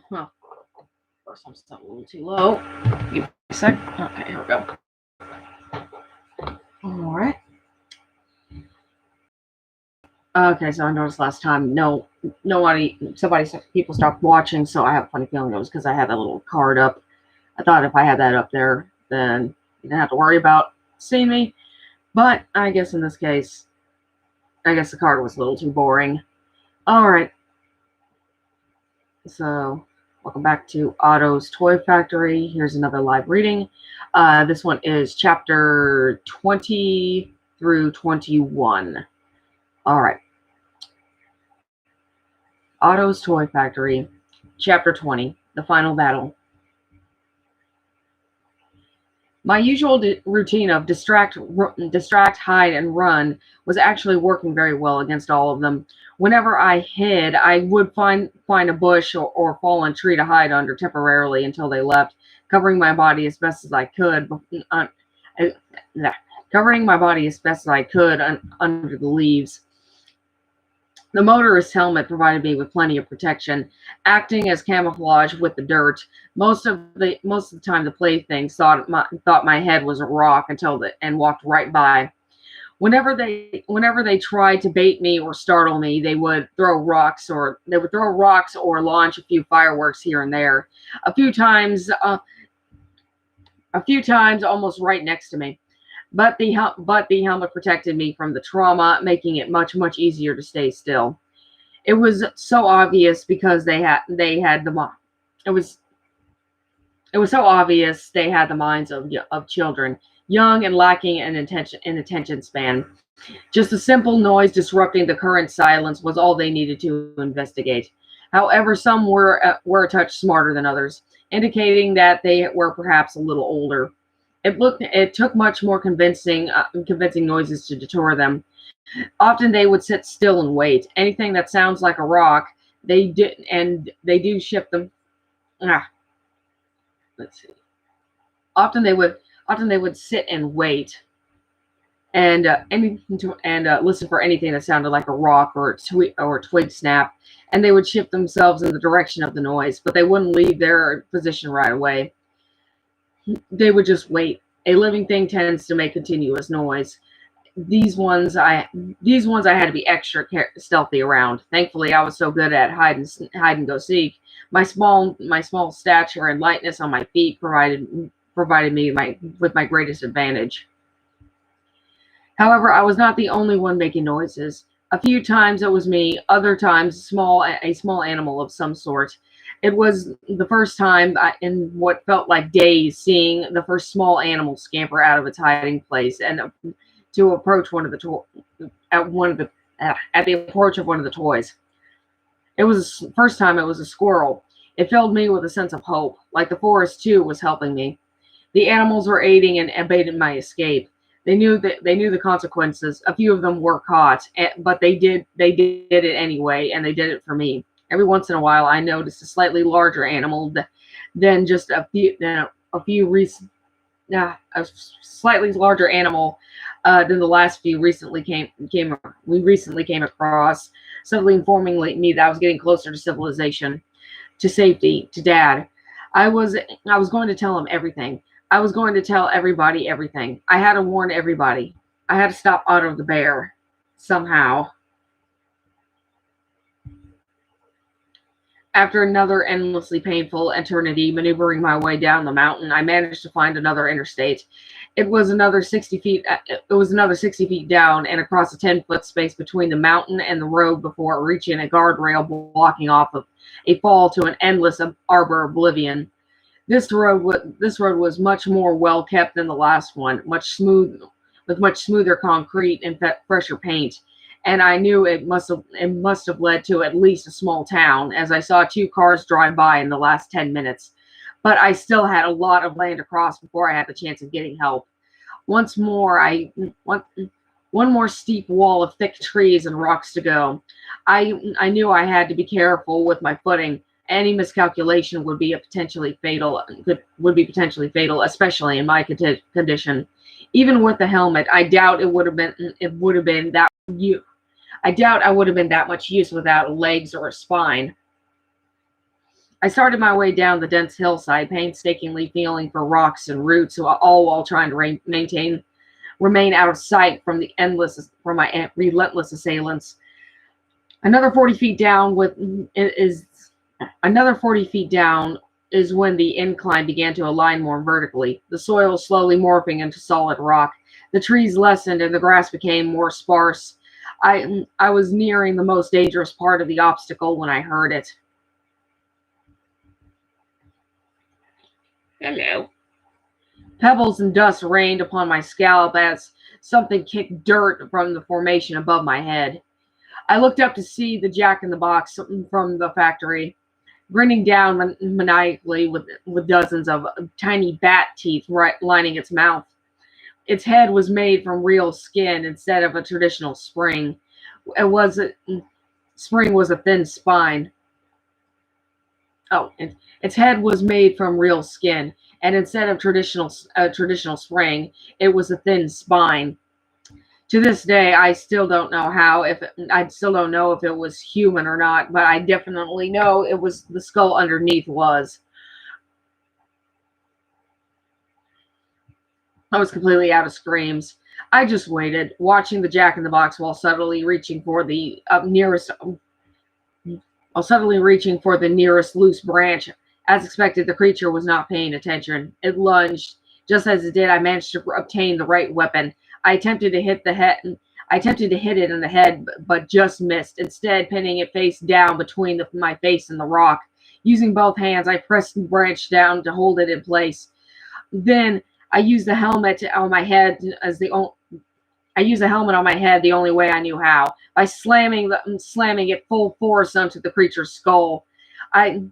Well, first I'm set a little too low. Give me a sec. Okay, here we go. Alright. Okay, so I noticed last time, people stopped watching, so I have a funny feeling it was because I had that little card up. I thought if I had that up there, then you didn't have to worry about seeing me. But I guess in this case, I guess the card was a little too boring. Alright, so welcome back to Otto's Toy Factory. Here's another live reading. This one is chapter 20 through 21. Alright. Otto's Toy Factory, chapter 20, the final battle. My usual routine of distract, hide, and run was actually working very well against all of them. Whenever I hid, I would find a bush or fallen tree to hide under temporarily until they left, covering my body as best as I could. Covering my body as best as I could under the leaves. The motorist helmet provided me with plenty of protection, acting as camouflage with the dirt. Most of the time, the playthings thought my head was a rock and walked right by. Whenever they tried to bait me or startle me, they would throw rocks or launch a few fireworks here and there. A few times, almost right next to me. But the helmet protected me from the trauma, making it much easier to stay still. It was so obvious because they had the it was so obvious they had the minds of children, young and lacking in attention span. Just a simple noise disrupting the current silence was all they needed to investigate. However, some were a touch smarter than others, indicating that they were perhaps a little older. It took much more convincing noises to deter them. Often they would sit still and wait. Anything that sounds like a rock, they do shift them. Let's see. Often they would sit and wait, and listen for anything that sounded like a rock or a twig snap, and they would shift themselves in the direction of the noise, but they wouldn't leave their position right away. They would just wait. A living thing tends to make continuous noise. These ones I had to be extra stealthy around. Thankfully, I was so good at hide and go seek. My small stature and lightness on my feet provided me with my greatest advantage. However, I was not the only one making noises. A few times it was me, other times a small animal of some sort. It was the first time in what felt like days seeing the first small animal scamper out of its hiding place and to approach at the approach of one of the toys. It was the first time it was a squirrel. It filled me with a sense of hope, like the forest too was helping me. The animals were aiding and abated my escape. They knew the consequences. A few of them were caught, but they did it anyway, and they did it for me. Every once in a while, I noticed a slightly larger animal than just a slightly larger animal than the last few we recently came across, suddenly informing me that I was getting closer to civilization, to safety, to Dad. I was going to tell him everything. I was going to tell everybody everything. I had to warn everybody. I had to stop Otto the bear somehow. After another endlessly painful eternity maneuvering my way down the mountain, I managed to find another interstate. It was another 60 feet down and across a 10-foot space between the mountain and the road before reaching a guardrail blocking off of a fall to an endless arbor oblivion. This road was much more well kept than the last one, with much smoother concrete and fresher paint. And I knew it must have led to at least a small town, as I saw 2 cars drive by in the last 10 minutes. But I still had a lot of land to cross before I had the chance of getting help. One more steep wall of thick trees and rocks to go. I knew I had to be careful with my footing. Any miscalculation would be potentially fatal, especially in my condition. Even with the helmet, I doubt I would have been that much use without legs or a spine. I started my way down the dense hillside, painstakingly feeling for rocks and roots, all while trying to remain out of sight from my relentless assailants. Another 40 feet down is Another 40 feet down is when the incline began to align more vertically, the soil slowly morphing into solid rock. The trees lessened and the grass became more sparse. I was nearing the most dangerous part of the obstacle when I heard it. Hello. Pebbles and dust rained upon my scalp as something kicked dirt from the formation above my head. I looked up to see the Jack in the Box from the factory, grinning down maniacally with dozens of tiny bat teeth lining its mouth. Its head was made from real skin instead of a traditional spring. It was a, Spring was a thin spine. Its head was made from real skin, and instead of traditional spring, it was a thin spine. To this day, I still don't know if it was human or not, but I definitely know it was the skull underneath was. I was completely out of screams. I just waited, watching the Jack in the Box while subtly reaching for the nearest loose branch. As expected, the creature was not paying attention. It lunged. Just as it did, I managed to obtain the right weapon. I attempted to hit it in the head, but just missed, instead pinning it face down between my face and the rock. Using both hands, I pressed the branch down to hold it in place. Then I used the helmet on my head the only way I knew how, by slamming it full force onto the creature's skull. I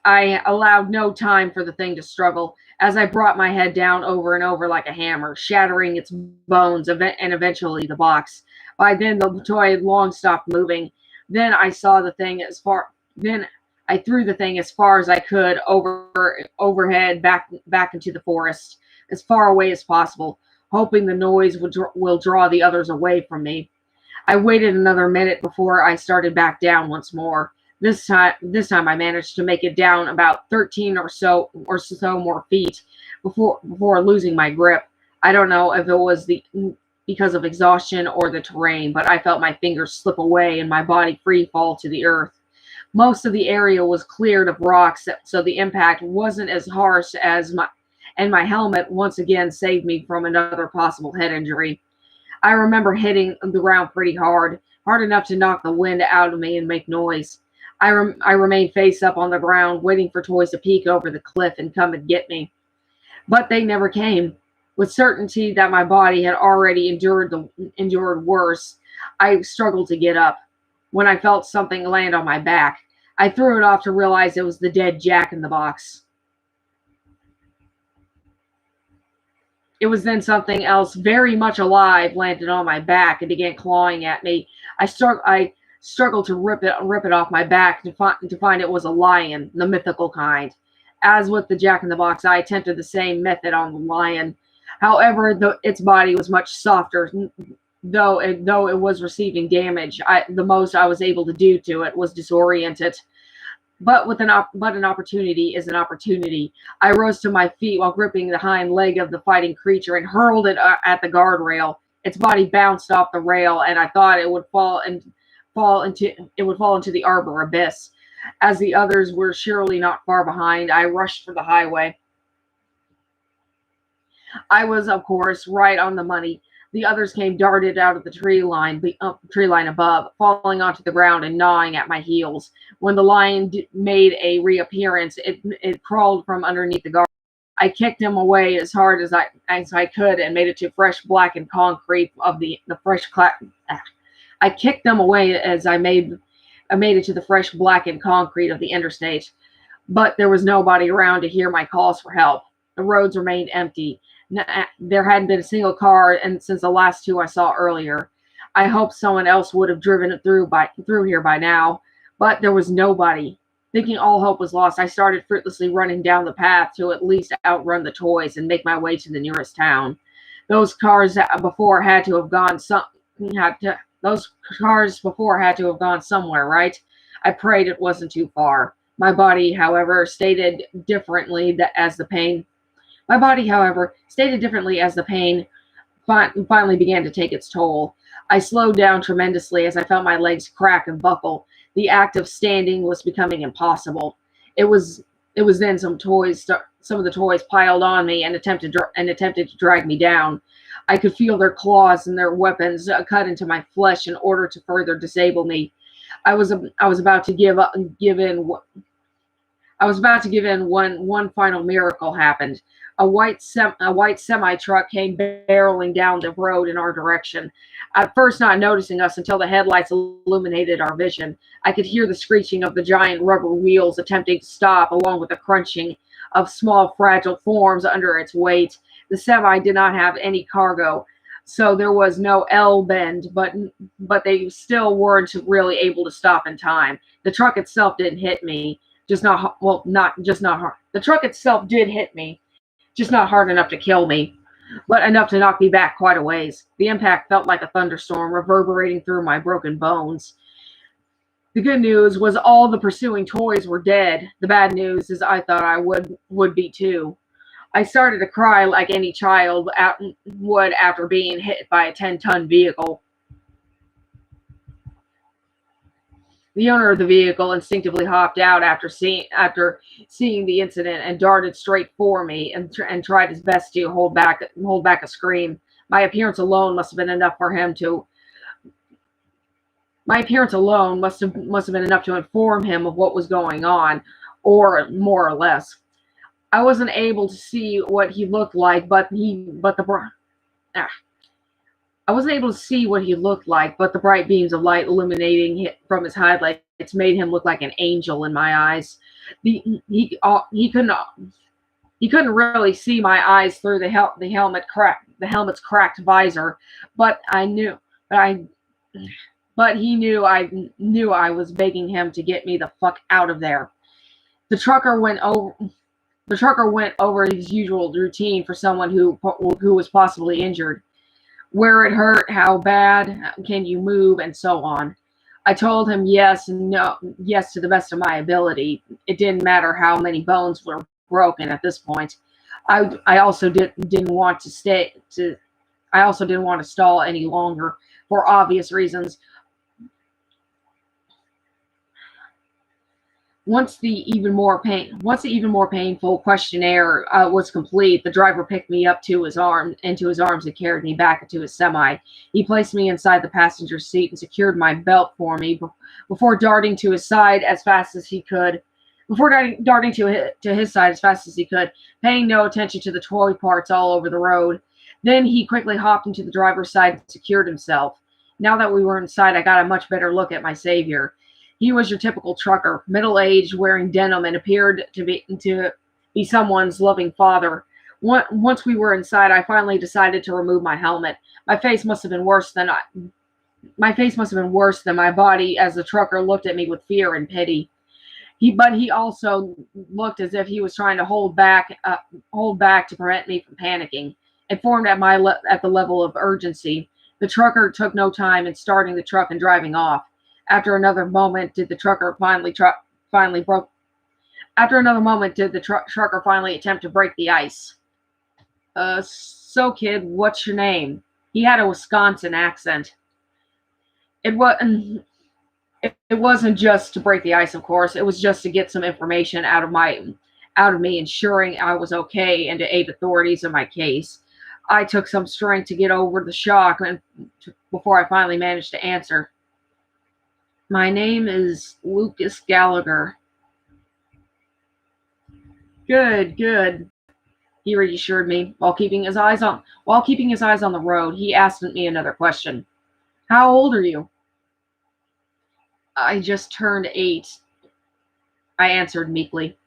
I allowed no time for the thing to struggle, as I brought my head down over and over like a hammer, shattering its bones and eventually the box. By then, the toy had long stopped moving. Then I saw the thing as far. Then I threw the thing as far as I could overhead, back into the forest, as far away as possible, hoping the noise will draw the others away from me. I waited another minute before I started back down once more. This time I managed to make it down about 13 or so more feet before losing my grip. I don't know if it was because of exhaustion or the terrain, but I felt my fingers slip away and my body free fall to the earth. Most of the area was cleared of rocks, so the impact wasn't as harsh and my helmet once again saved me from another possible head injury. I remember hitting the ground pretty hard enough to knock the wind out of me and make noise. I remained face up on the ground, waiting for toys to peek over the cliff and come and get me. But they never came. With certainty that my body had already endured worse, I struggled to get up. When I felt something land on my back, I threw it off to realize it was the dead Jack in the Box. It was then something else very much alive landed on my back and began clawing at me. I struggled to rip it off my back to find it was a lion, the mythical kind. As with the Jack in the Box, I attempted the same method on the lion. However, its body was much softer, though it was receiving damage. The most I was able to do to it was disorient it. But an opportunity is an opportunity. I rose to my feet while gripping the hind leg of the fighting creature and hurled it at the guardrail. Its body bounced off the rail, and I thought it would fall into the arbor abyss. As the others were surely not far behind, I rushed for the highway. I was, of course, right on the money. The others came darted out of the tree line above, falling onto the ground and gnawing at my heels. When the lion made a reappearance, it crawled from underneath the guard. I kicked him away as hard as I could and made it to fresh blackened concrete of the fresh cla- I kicked them away as I made it to the fresh blackened concrete of the interstate. But there was nobody around to hear my calls for help. The roads remained empty. There hadn't been a single car and since the last two I saw earlier. I hoped someone else would have driven it through here by now, but there was nobody. Thinking all hope was lost, I started fruitlessly running down the path to at least outrun the toys and make my way to the nearest town. Those cars before had to have gone somewhere, right? I prayed it wasn't too far. My body, however, stated differently that as the pain. My body, however, stated differently as the pain finally began to take its toll. I slowed down tremendously as I felt my legs crack and buckle. The act of standing was becoming impossible. It was it was then some of the toys piled on me and attempted to drag me down. I could feel their claws and their weapons cut into my flesh in order to further disable me. I was about to give in I was about to give in when one final miracle happened. A white semi truck came barreling down the road in our direction. At first, not noticing us until the headlights illuminated our vision. I could hear the screeching of the giant rubber wheels attempting to stop, along with the crunching of small, fragile forms under its weight. The semi did not have any cargo, so there was no L bend, but they still weren't really able to stop in time. The truck itself didn't hit me, just not well, not just not hard. The truck itself did hit me, just not hard enough to kill me, but enough to knock me back quite a ways. The impact felt like a thunderstorm reverberating through my broken bones. The good news was all the pursuing toys were dead. The bad news is I thought I would be too. I started to cry like any child would after being hit by a 10-ton vehicle. The owner of the vehicle instinctively hopped out after seeing the incident and darted straight for me and tried his best to hold back a scream. My appearance alone must have been enough for him to. My appearance alone must have been enough to inform him of what was going on, or more or less. I wasn't able to see what he looked like, ah, I wasn't able to see what he looked like, but the bright beams of light illuminating from his headlights made him look like an angel in my eyes. The, he couldn't really see my eyes through the helmet's cracked visor, but I knew but I but he knew I was begging him to get me the fuck out of there. The trucker went over the trucker went over his usual routine for someone who was possibly injured. Where it hurt, how bad, can you move, and so on. I told him yes and no, yes to the best of my ability. It didn't matter how many bones were broken at this point. I also didn't want to stay to. I also didn't want to stall any longer for obvious reasons. Once the even more painful questionnaire was complete, the driver picked me up into his arms, and carried me back into his semi. He placed me inside the passenger seat and secured my belt for me before darting to his side as fast as he could. To his side as fast as he could, paying no attention to the toy parts all over the road. Then he quickly hopped into the driver's side and secured himself. Now that we were inside, I got a much better look at my savior. He was your typical trucker, middle-aged, wearing denim, and appeared to be someone's loving father. Once we were inside, I finally decided to remove my helmet. My face must have been worse than my body as the trucker looked at me with fear and pity. But he also looked as if he was trying to hold back to prevent me from panicking. Informed at the level of urgency, the trucker took no time in starting the truck and driving off. After another moment, did the trucker finally broke. After another moment, did the trucker finally attempt to break the ice? So kid, what's your name? He had a Wisconsin accent. It was. It wasn't just to break the ice, of course. It was just to get some information out of me, ensuring I was okay, and to aid authorities in my case. I took some strength to get over the shock before I finally managed to answer. My name is Lucas Gallagher. Good, good, he reassured me while keeping his eyes on the road. He asked me another question. How old are you? I just turned 8, I answered meekly.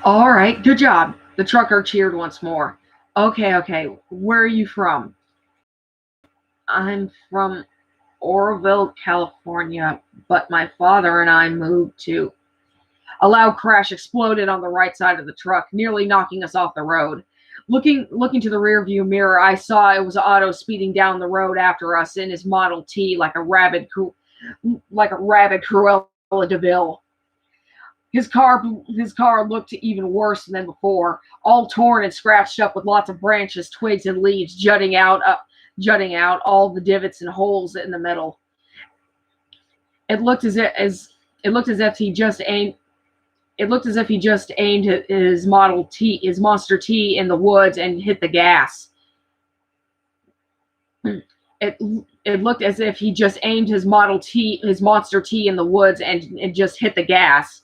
All right, good job. The trucker cheered once more. Okay, okay. Where are you from? I'm from Oroville, California, but my father and I moved to. A loud crash exploded on the right side of the truck, nearly knocking us off the road. Looking to the rearview mirror, I saw it was Otto speeding down the road after us in his Model T like a rabid Cruella DeVille. His car looked even worse than before, all torn and scratched up with lots of branches, twigs, and leaves jutting out all the divots and holes in the middle. It looked as if he just aimed. It looked as if he just aimed his Monster T, in the woods and hit the gas. It looked as if he just aimed his Monster T, in the woods and just hit the gas.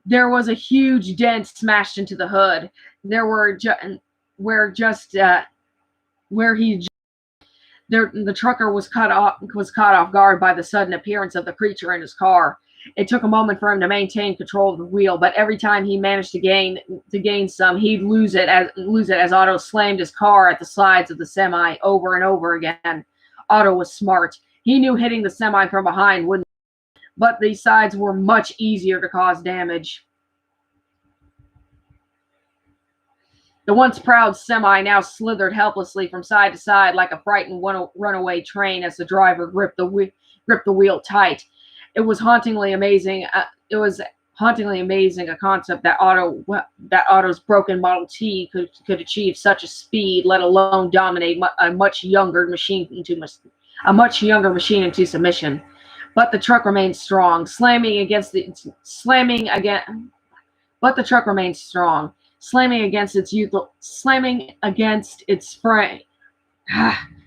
There was a huge dent smashed into the hood. There were the trucker was caught off guard by the sudden appearance of the creature in his car. It took a moment for him to maintain control of the wheel, but every time he managed to gain some, he'd lose it as Otto slammed his car at the sides of the semi over and over again. Otto was smart. He knew hitting the semi from behind wouldn't, but the sides were much easier to cause damage. The once proud semi now slithered helplessly from side to side like a frightened runaway train as the driver gripped the wheel tight. It was hauntingly amazing. A concept that Otto's broken Model T could achieve such a speed, let alone dominate a much younger machine into submission. But the truck remained strong, slamming against its frame,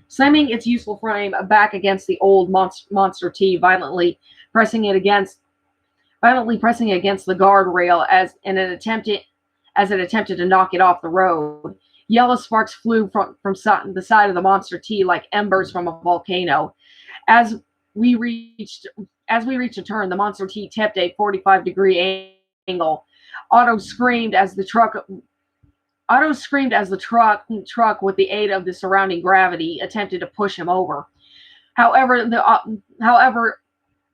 slamming its useful frame back against the old Monster T, violently pressing it against the guardrail as it attempted to knock it off the road. Yellow sparks flew from the side of the Monster T like embers from a volcano. As we reached a turn, the Monster T tipped a 45-degree angle. Otto screamed as the truck, with the aid of the surrounding gravity, attempted to push him over. However,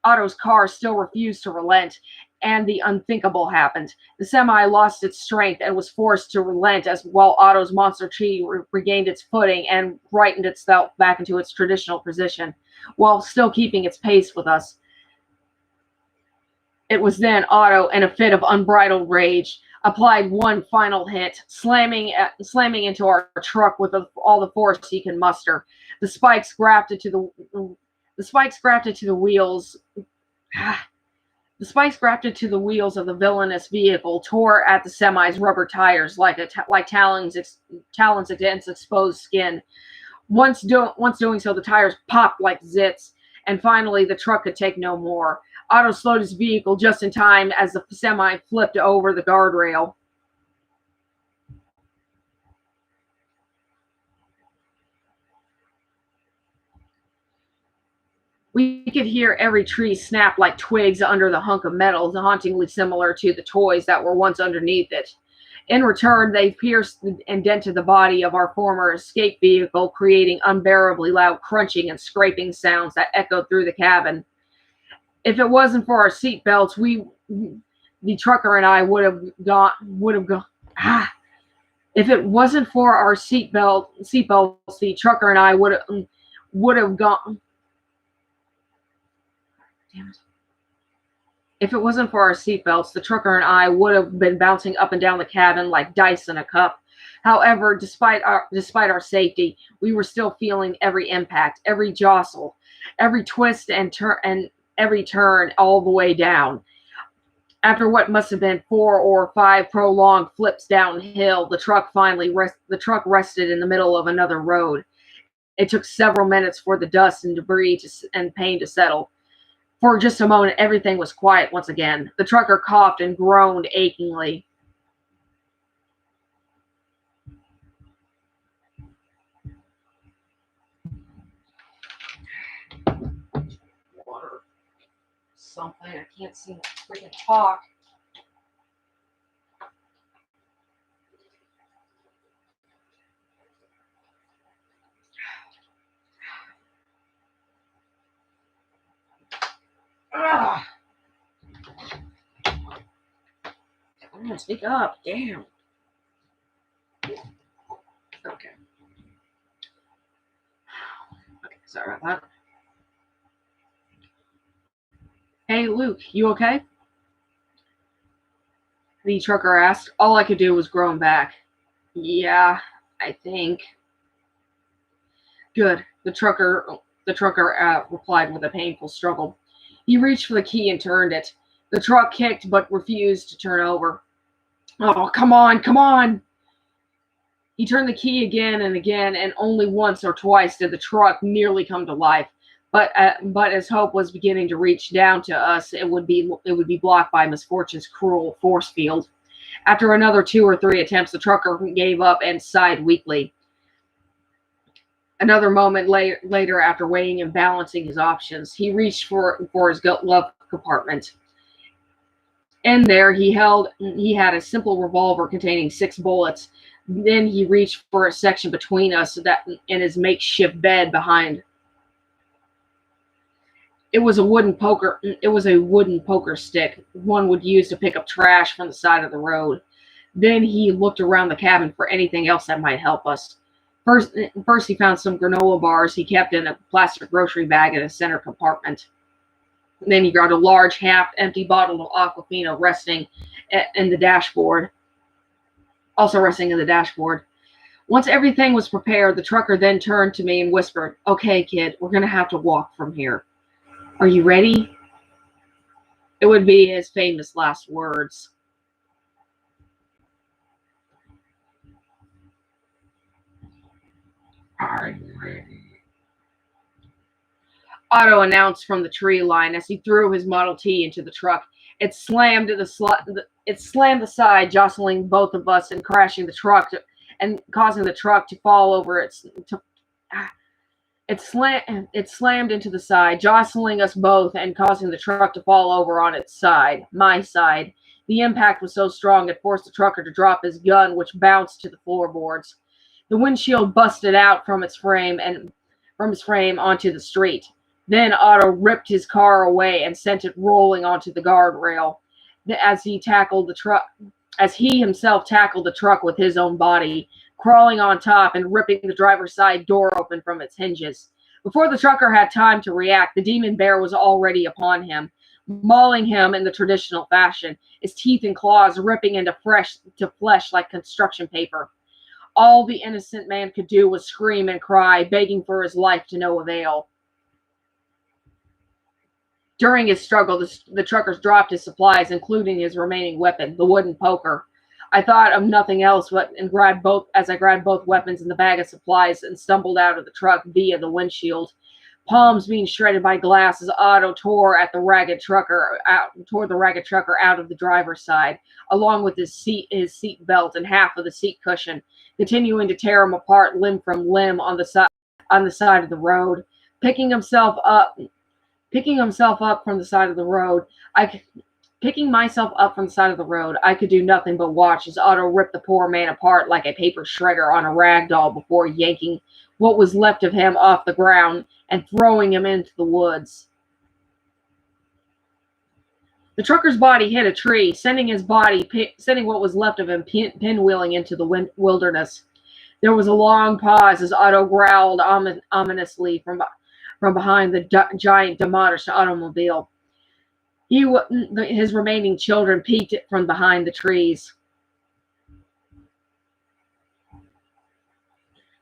Otto's car still refused to relent, and the unthinkable happened. The semi lost its strength and was forced to relent while Otto's Monster T regained its footing and righted itself back into its traditional position, while still keeping its pace with us. It was then Otto, in a fit of unbridled rage, applied one final hit, slamming into our truck with all the force he could muster. The spikes grafted to the wheels. The spikes grafted to the wheels of the villainous vehicle tore at the semi's rubber tires like talons against exposed skin. Once doing so, the tires popped like zits, and finally the truck could take no more. Otto slowed his vehicle just in time as the semi flipped over the guardrail. We could hear every tree snap like twigs under the hunk of metal, hauntingly similar to the toys that were once underneath it. In return, they pierced and dented the body of our former escape vehicle, creating unbearably loud crunching and scraping sounds that echoed through the cabin. If it wasn't for our seat belts, the trucker and I would have gone. If it wasn't for our seatbelts, the trucker and I would have gone. Damn it. If it wasn't for our seatbelts, the trucker and I would have been bouncing up and down the cabin like dice in a cup. However, despite our safety, we were still feeling every impact, every jostle, every twist and every turn all the way down. After what must have been 4 or 5 prolonged flips downhill, the truck rested in the middle of another road. It took several minutes for the dust and debris and pain to settle. For just a moment, everything was quiet once again. The trucker coughed and groaned achingly. Water. Something. I can't seem to freaking talk. Ugh. I'm gonna speak up. Damn. Okay. Sorry about that. Hey, Luke, you okay? The trucker asked. All I could do was groan back. Yeah, I think. Good. The trucker replied with a painful struggle. He reached for the key and turned it. The truck kicked but refused to turn over. Oh, come on, come on! He turned the key again and again, and only once or twice did the truck nearly come to life. But as hope was beginning to reach down to us, it would be blocked by misfortune's cruel force field. After another two or three attempts, the trucker gave up and sighed weakly. Another moment later, after weighing and balancing his options, he reached for his glove compartment. In there, he had a simple revolver containing 6 bullets. Then he reached for a section between us that in his makeshift bed behind. It was a wooden poker stick one would use to pick up trash from the side of the road. Then he looked around the cabin for anything else that might help us. First he found some granola bars he kept in a plastic grocery bag in a center compartment. Then he grabbed a large half-empty bottle of Aquafina in the dashboard, also resting in the dashboard. Once everything was prepared, the trucker then turned to me and whispered, "Okay, kid, we're going to have to walk from here. Are you ready?" It would be his famous last words. I'm ready. Otto announced from the tree line as he threw his Model T into the truck. It slammed aside, jostling both of us and crashing the truck and causing the truck to fall over it slammed into the side, jostling us both and causing the truck to fall over on its side, my side. The impact was so strong it forced the trucker to drop his gun, which bounced to the floorboards. The windshield busted out from his frame onto the street. Then Otto ripped his car away and sent it rolling onto the guardrail. As he tackled the truck, as he himself tackled the truck with his own body, crawling on top and ripping the driver's side door open from its hinges. Before the trucker had time to react, the demon bear was already upon him, mauling him in the traditional fashion, his teeth and claws ripping into flesh like construction paper. All the innocent man could do was scream and cry, begging for his life to no avail. During his struggle, the truckers dropped his supplies, including his remaining weapon, the wooden poker. I thought of nothing else but and grabbed both weapons and the bag of supplies and stumbled out of the truck via the windshield. Palms being shredded by glass as Otto tore the ragged trucker out of the driver's side, along with his seat belt and half of the seat cushion, continuing to tear him apart limb from limb on the side of the road. Picking himself up Picking himself up from the side of the road, I Picking myself up from the side of the road, I could do nothing but watch as Otto ripped the poor man apart like a paper shredder on a rag doll before yanking what was left of him off the ground and throwing him into the woods. The trucker's body hit a tree, sending what was left of him pinwheeling into the wilderness. There was a long pause as Otto growled ominously from behind the giant demolished automobile. His remaining children peeked from behind the trees.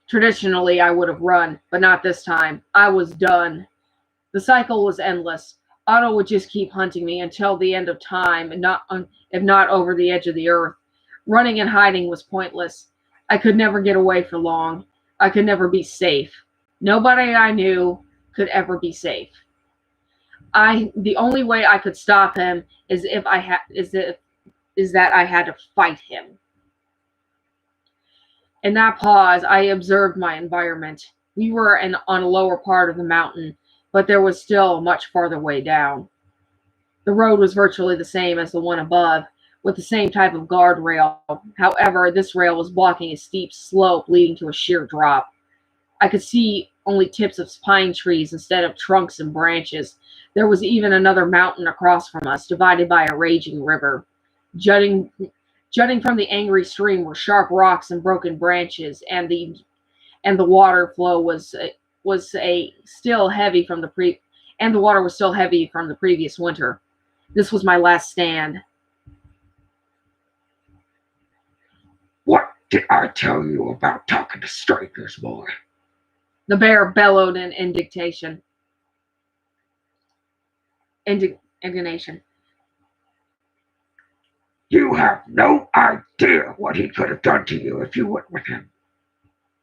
Traditionally, I would have run, but not this time. I was done. The cycle was endless. Otto would just keep hunting me until the end of time, and if not over the edge of the earth. Running and hiding was pointless. I could never get away for long. I could never be safe. Nobody I knew could ever be safe. The only way I could stop him is that I had to fight him. In that pause, I observed my environment. We were on a lower part of the mountain, but there was still much farther way down. The road was virtually the same as the one above, with the same type of guardrail. However, this rail was blocking a steep slope leading to a sheer drop. I could see only tips of pine trees instead of trunks and branches. There was even another mountain across from us, divided by a raging river. Jutting, jutting from the angry stream were sharp rocks and broken branches, and the water flow was still heavy from the and the water was still heavy from the previous winter. This was my last stand. What did I tell you about talking to strangers, boy? The bear bellowed in indignation. Indignation. You have no idea what he could have done to you if you went with him.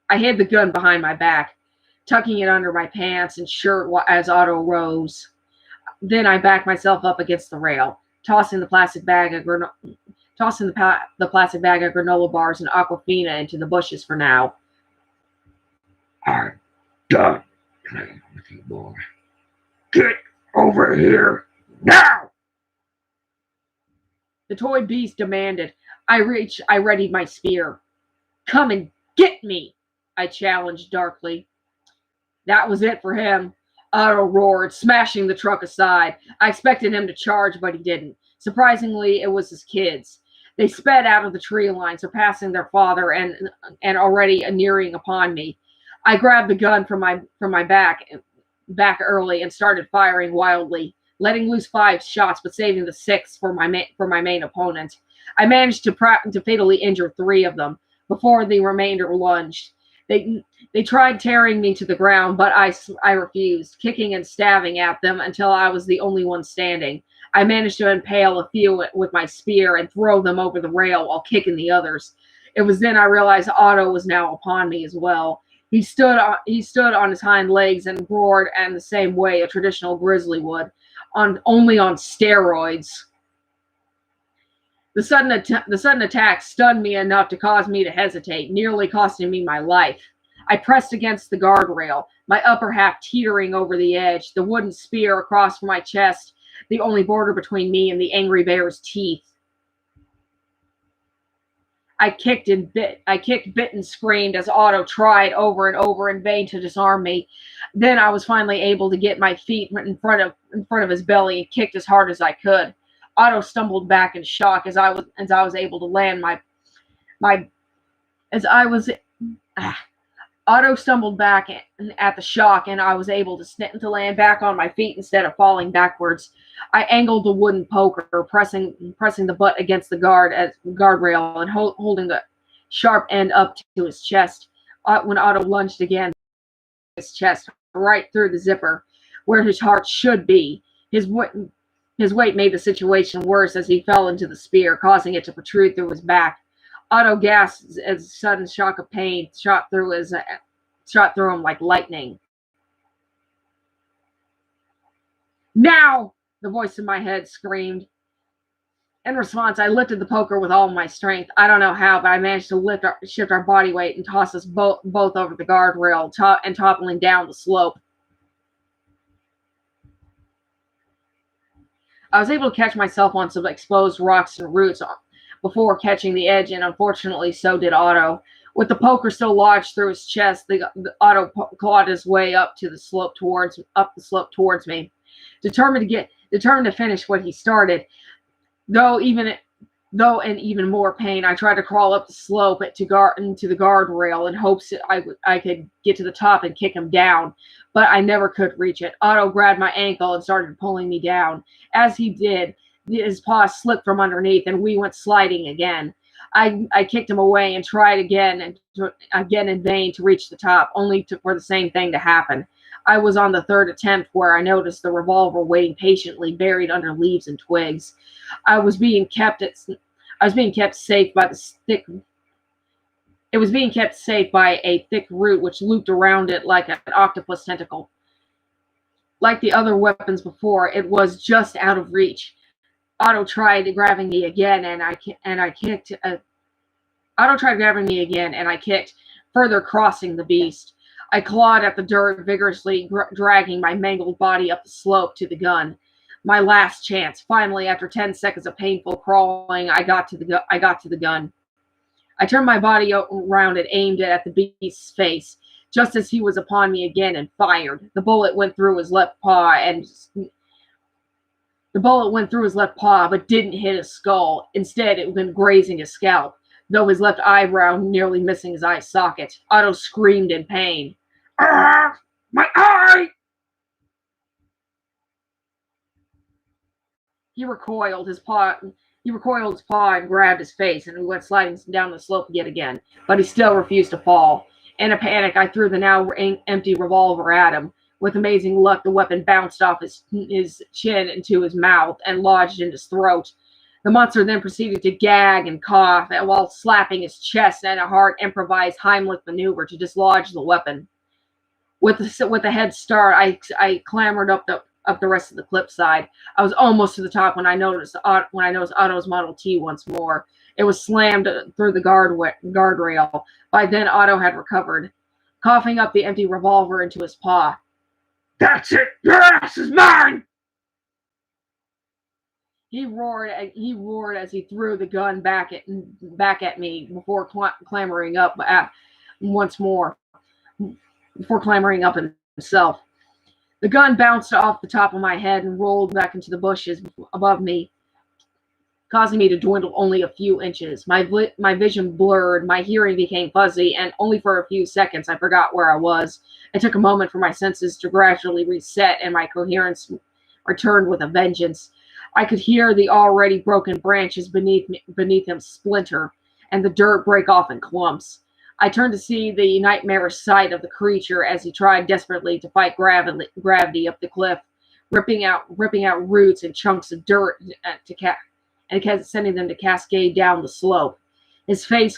I hid the gun behind my back, tucking it under my pants and shirt as Otto rose. Then I backed myself up against the rail, tossing the plastic bag of granola bars and Aquafina into the bushes for now. I'm done playing with you, boy. Get over here now! The toy beast demanded. I readied my spear. Come and get me, I challenged darkly. That was it for him. Otto roared, smashing the truck aside. I expected him to charge, but he didn't. Surprisingly, it was his kids. They sped out of the tree line, surpassing their father and already nearing upon me. I grabbed the gun from my back early and started firing wildly, letting loose 5 shots, but saving the 6th for my main opponent. I managed to fatally injure 3 of them before the remainder lunged. They tried tearing me to the ground, but I refused, kicking and stabbing at them until I was the only one standing. I managed to impale a few with my spear and throw them over the rail while kicking the others. It was then I realized Otto was now upon me as well. He stood on his hind legs and roared in the same way a traditional grizzly would, only on steroids. The sudden attack stunned me enough to cause me to hesitate, nearly costing me my life. I pressed against the guardrail, my upper half teetering over the edge, the wooden spear across from my chest, the only border between me and the angry bear's teeth. I kicked, bit, and screamed as Otto tried over and over in vain to disarm me. Then I was finally able to get my feet in front of his belly and kicked as hard as I could. Otto stumbled back in shock as I was able to land Otto stumbled back at the shock, and I was able to land back on my feet instead of falling backwards. I angled the wooden poker, pressing the butt against the guardrail and holding the sharp end up to his chest. When Otto lunged again, his chest right through the zipper, where his heart should be. His weight made the situation worse as he fell into the spear, causing it to protrude through his back. Otto gasped as a sudden shock of pain shot through him like lightning. Now! The voice in my head screamed. In response, I lifted the poker with all my strength. I don't know how, but I managed to shift our body weight and toss us both over the guardrail and toppling down the slope. I was able to catch myself on some exposed rocks and roots before catching the edge, and unfortunately, so did Otto. With the poker still lodged through his chest, the Otto clawed his way up the slope towards me, determined to finish what he started. Though in even more pain, I tried to crawl up the slope into the guardrail in hopes that I could get to the top and kick him down, but I never could reach it. Otto grabbed my ankle and started pulling me down. As he did, his paws slipped from underneath, and we went sliding again. I kicked him away and tried again in vain to reach the top, only for the same thing to happen. I was on the 3rd attempt where I noticed the revolver waiting patiently, buried under leaves and twigs. I was being kept safe by a thick root which looped around it like an octopus tentacle. Like the other weapons before, it was just out of reach. Otto tried grabbing me again, and I kicked. Otto tried grabbing me again, and I kicked, further crossing the beast. I clawed at the dirt, vigorously dragging my mangled body up the slope to the gun. My last chance. Finally, after 10 seconds of painful crawling, I got to the gun. I turned my body around and aimed it at the beast's face, just as he was upon me again, and fired. The bullet went through his left paw, but didn't hit his skull. Instead, it went grazing his scalp, though his left eyebrow nearly missing his eye socket. Otto screamed in pain. Ah! My eye! He recoiled his paw. He recoiled his paw and grabbed his face, and we went sliding down the slope yet again. But he still refused to fall. In a panic, I threw the now empty revolver at him. With amazing luck, the weapon bounced off his chin into his mouth and lodged in his throat. The monster then proceeded to gag and cough while slapping his chest in a hard improvised Heimlich maneuver to dislodge the weapon. With a head start, I clambered up the rest of the cliffside. I was almost to the top when I noticed Otto's Model T once more. It was slammed through the guardrail. By then, Otto had recovered, coughing up the empty revolver into his paw. That's it! Your ass is mine! He roared as he threw the gun back at me before clambering up once more. Before clambering up himself. The gun bounced off the top of my head and rolled back into the bushes above me, causing me to dwindle only a few inches. My vision blurred, my hearing became fuzzy, and only for a few seconds I forgot where I was. It took a moment for my senses to gradually reset and my coherence returned with a vengeance. I could hear the already broken branches beneath him splinter, and the dirt break off in clumps. I turned to see the nightmarish sight of the creature as he tried desperately to fight gravity up the cliff, ripping out roots and chunks of dirt and sending them to cascade down the slope. His face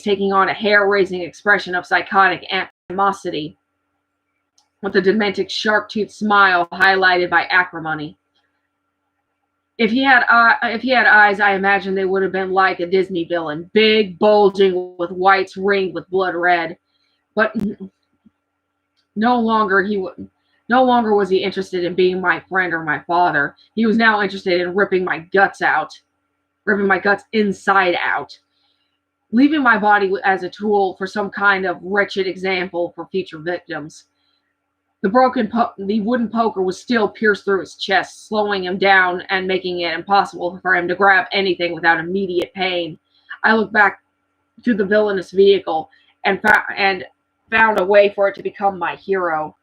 taking on a hair-raising expression of psychotic animosity, with a demented shark-toothed smile highlighted by acrimony. If he had eyes, I imagine they would have been like a Disney villain, big, bulging, with whites ringed with blood red. But no longer was he interested in being my friend or my father. He was now interested in ripping my guts inside out, leaving my body as a tool for some kind of wretched example for future victims. The wooden poker was still pierced through his chest, slowing him down and making it impossible for him to grab anything without immediate pain. I looked back to the villainous vehicle and found a way for it to become my hero.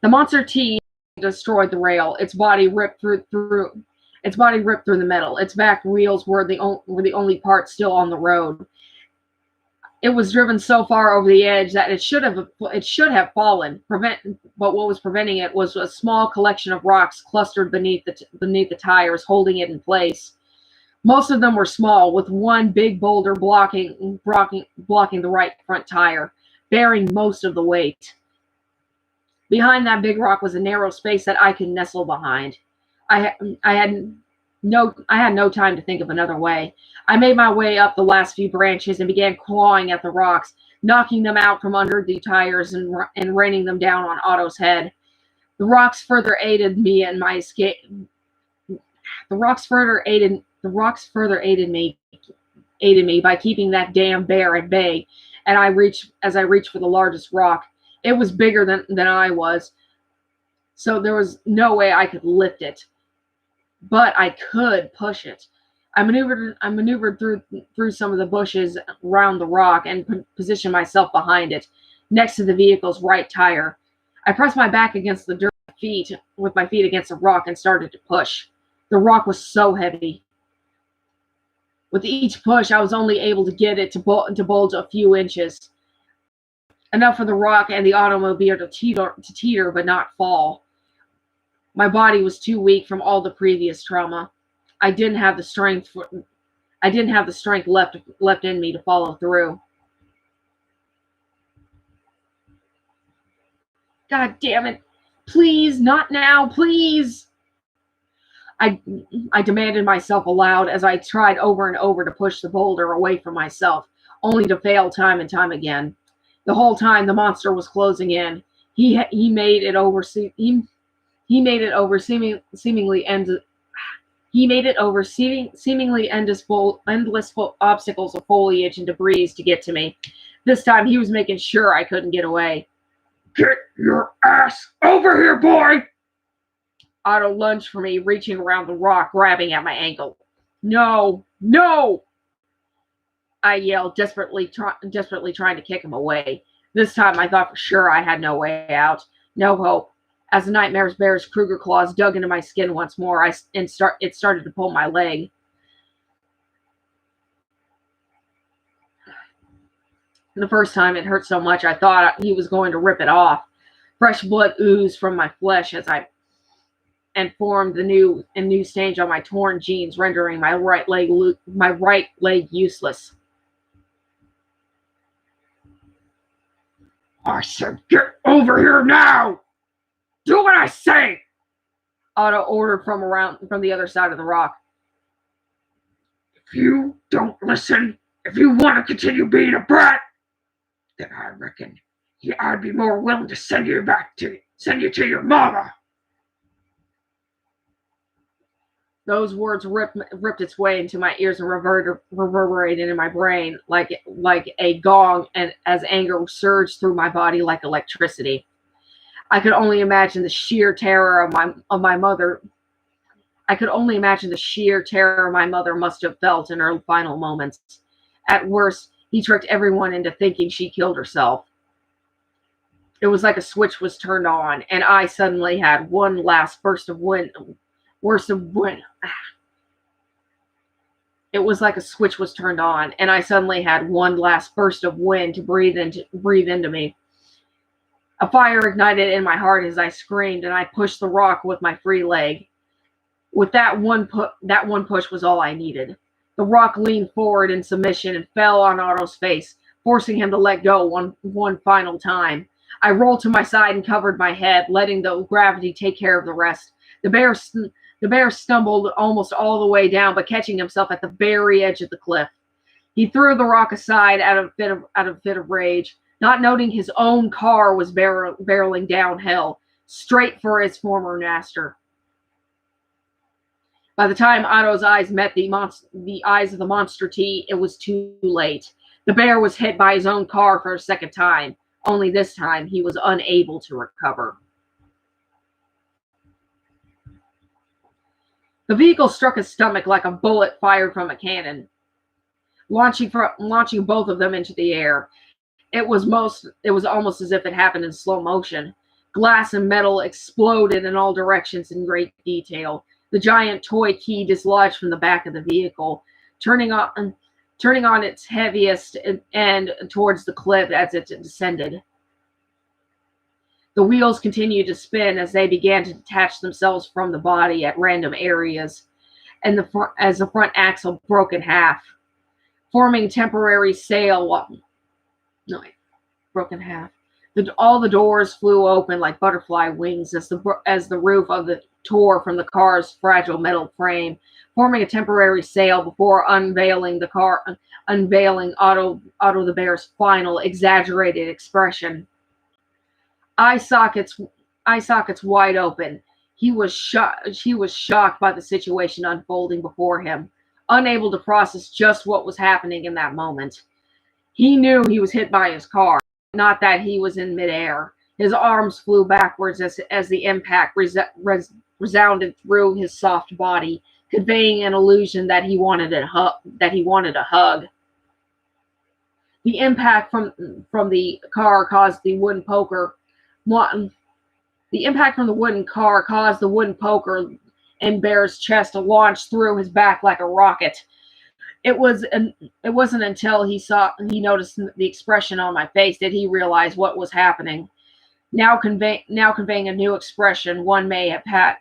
The monster T destroyed the rail. Its body ripped through the metal. Its back wheels were the only part still on the road. It was driven so far over the edge that it should have fallen. But what was preventing it was a small collection of rocks clustered beneath the tires, holding it in place. Most of them were small, with one big boulder blocking the right front tire, bearing most of the weight. Behind that big rock was a narrow space that I could nestle behind. I had no time to think of another way. I made my way up the last few branches and began clawing at the rocks, knocking them out from under the tires and raining them down on Otto's head. The rocks further aided me in my escape. The rocks further aided me by keeping that damn bear at bay. And as I reached for the largest rock, it was bigger than I was, so there was no way I could lift it. But I could push it. I maneuvered through some of the bushes around the rock and positioned myself behind it, next to the vehicle's right tire. I pressed my back against the dirt with my feet against the rock and started to push. The rock was so heavy. With each push, I was only able to get it to bulge a few inches. Enough for the rock and the automobile to teeter but not fall. My body was too weak from all the previous trauma. I didn't have the strength left in me to follow through. God damn it. Please, not now, please. I demanded myself aloud as I tried over and over to push the boulder away from myself, only to fail time and time again. The whole time the monster was closing in. He made it over seemingly endless obstacles of foliage and debris to get to me. This time he was making sure I couldn't get away. Get your ass over here, boy! Otto lunged for me, reaching around the rock, grabbing at my ankle. No! No! I yelled, desperately trying to kick him away. This time I thought for sure I had no way out, no hope. As the nightmare bear's Kruger claws dug into my skin once more, it started to pull my leg. The first time it hurt so much I thought he was going to rip it off. Fresh blood oozed from my flesh and formed a new stain on my torn jeans, rendering my right leg useless. I said, get over here now! Do what I say! Otto ordered from the other side of the rock. If you don't listen, if you want to continue being a brat, then I reckon I'd be more willing to send you to your mama. Those words ripped its way into my ears and reverberated in my brain like a gong, and as anger surged through my body like electricity. I could only imagine the sheer terror of my mother. I could only imagine the sheer terror my mother must have felt in her final moments. At worst, he tricked everyone into thinking she killed herself. It was like a switch was turned on, and I suddenly had one last burst of wind. It was like a switch was turned on, and I suddenly had one last burst of wind to breathe into me. A fire ignited in my heart as I screamed, and I pushed the rock with my free leg. With that one push was all I needed. The rock leaned forward in submission and fell on Otto's face, forcing him to let go one final time. I rolled to my side and covered my head, letting the gravity take care of the rest. The bear stumbled almost all the way down, but catching himself at the very edge of the cliff. He threw the rock aside out of a fit of rage, not noting his own car was barreling downhill, straight for its former master. By the time Otto's eyes met the eyes of the monster T, it was too late. The bear was hit by his own car for a second time, only this time he was unable to recover. The vehicle struck his stomach like a bullet fired from a cannon, launching both of them into the air. It was almost as if it happened in slow motion. Glass and metal exploded in all directions in great detail. The giant toy key dislodged from the back of the vehicle, turning on its heaviest end towards the cliff as it descended. The wheels continued to spin as they began to detach themselves from the body at random areas, and as the front axle broke in half, forming temporary sail. No, it broke in half. All the doors flew open like butterfly wings as the roof of the tore from the car's fragile metal frame, forming a temporary sail before unveiling Otto the bear's final exaggerated expression. Eye sockets wide open. He was shocked by the situation unfolding before him, unable to process just what was happening in that moment. He knew he was hit by his car, not that he was in midair. His arms flew backwards as the impact resounded through his soft body, conveying an illusion that he wanted a hug. The impact from the car caused the wooden poker. The impact from the wooden car caused the wooden poker in Bear's chest to launch through his back like a rocket. It wasn't until he noticed the expression on my face did he realize what was happening. Now conveying a new expression one may have had.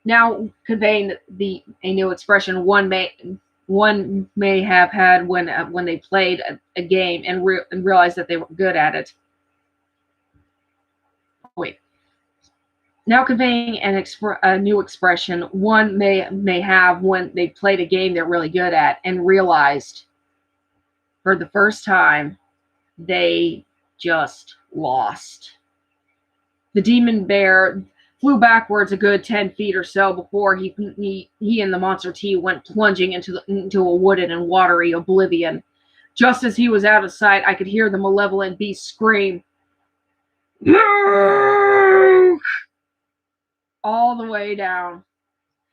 Now conveying a new expression one may have had when they played a game and realized that they were good at it. Wait. Now conveying a new expression one may have when they played a game they're really good at and realized for the first time they just lost. The demon bear flew backwards a good 10 feet or so before he and the monster T went plunging into a wooded and watery oblivion. Just as he was out of sight, I could hear the malevolent beast scream, "Luke!" all the way down.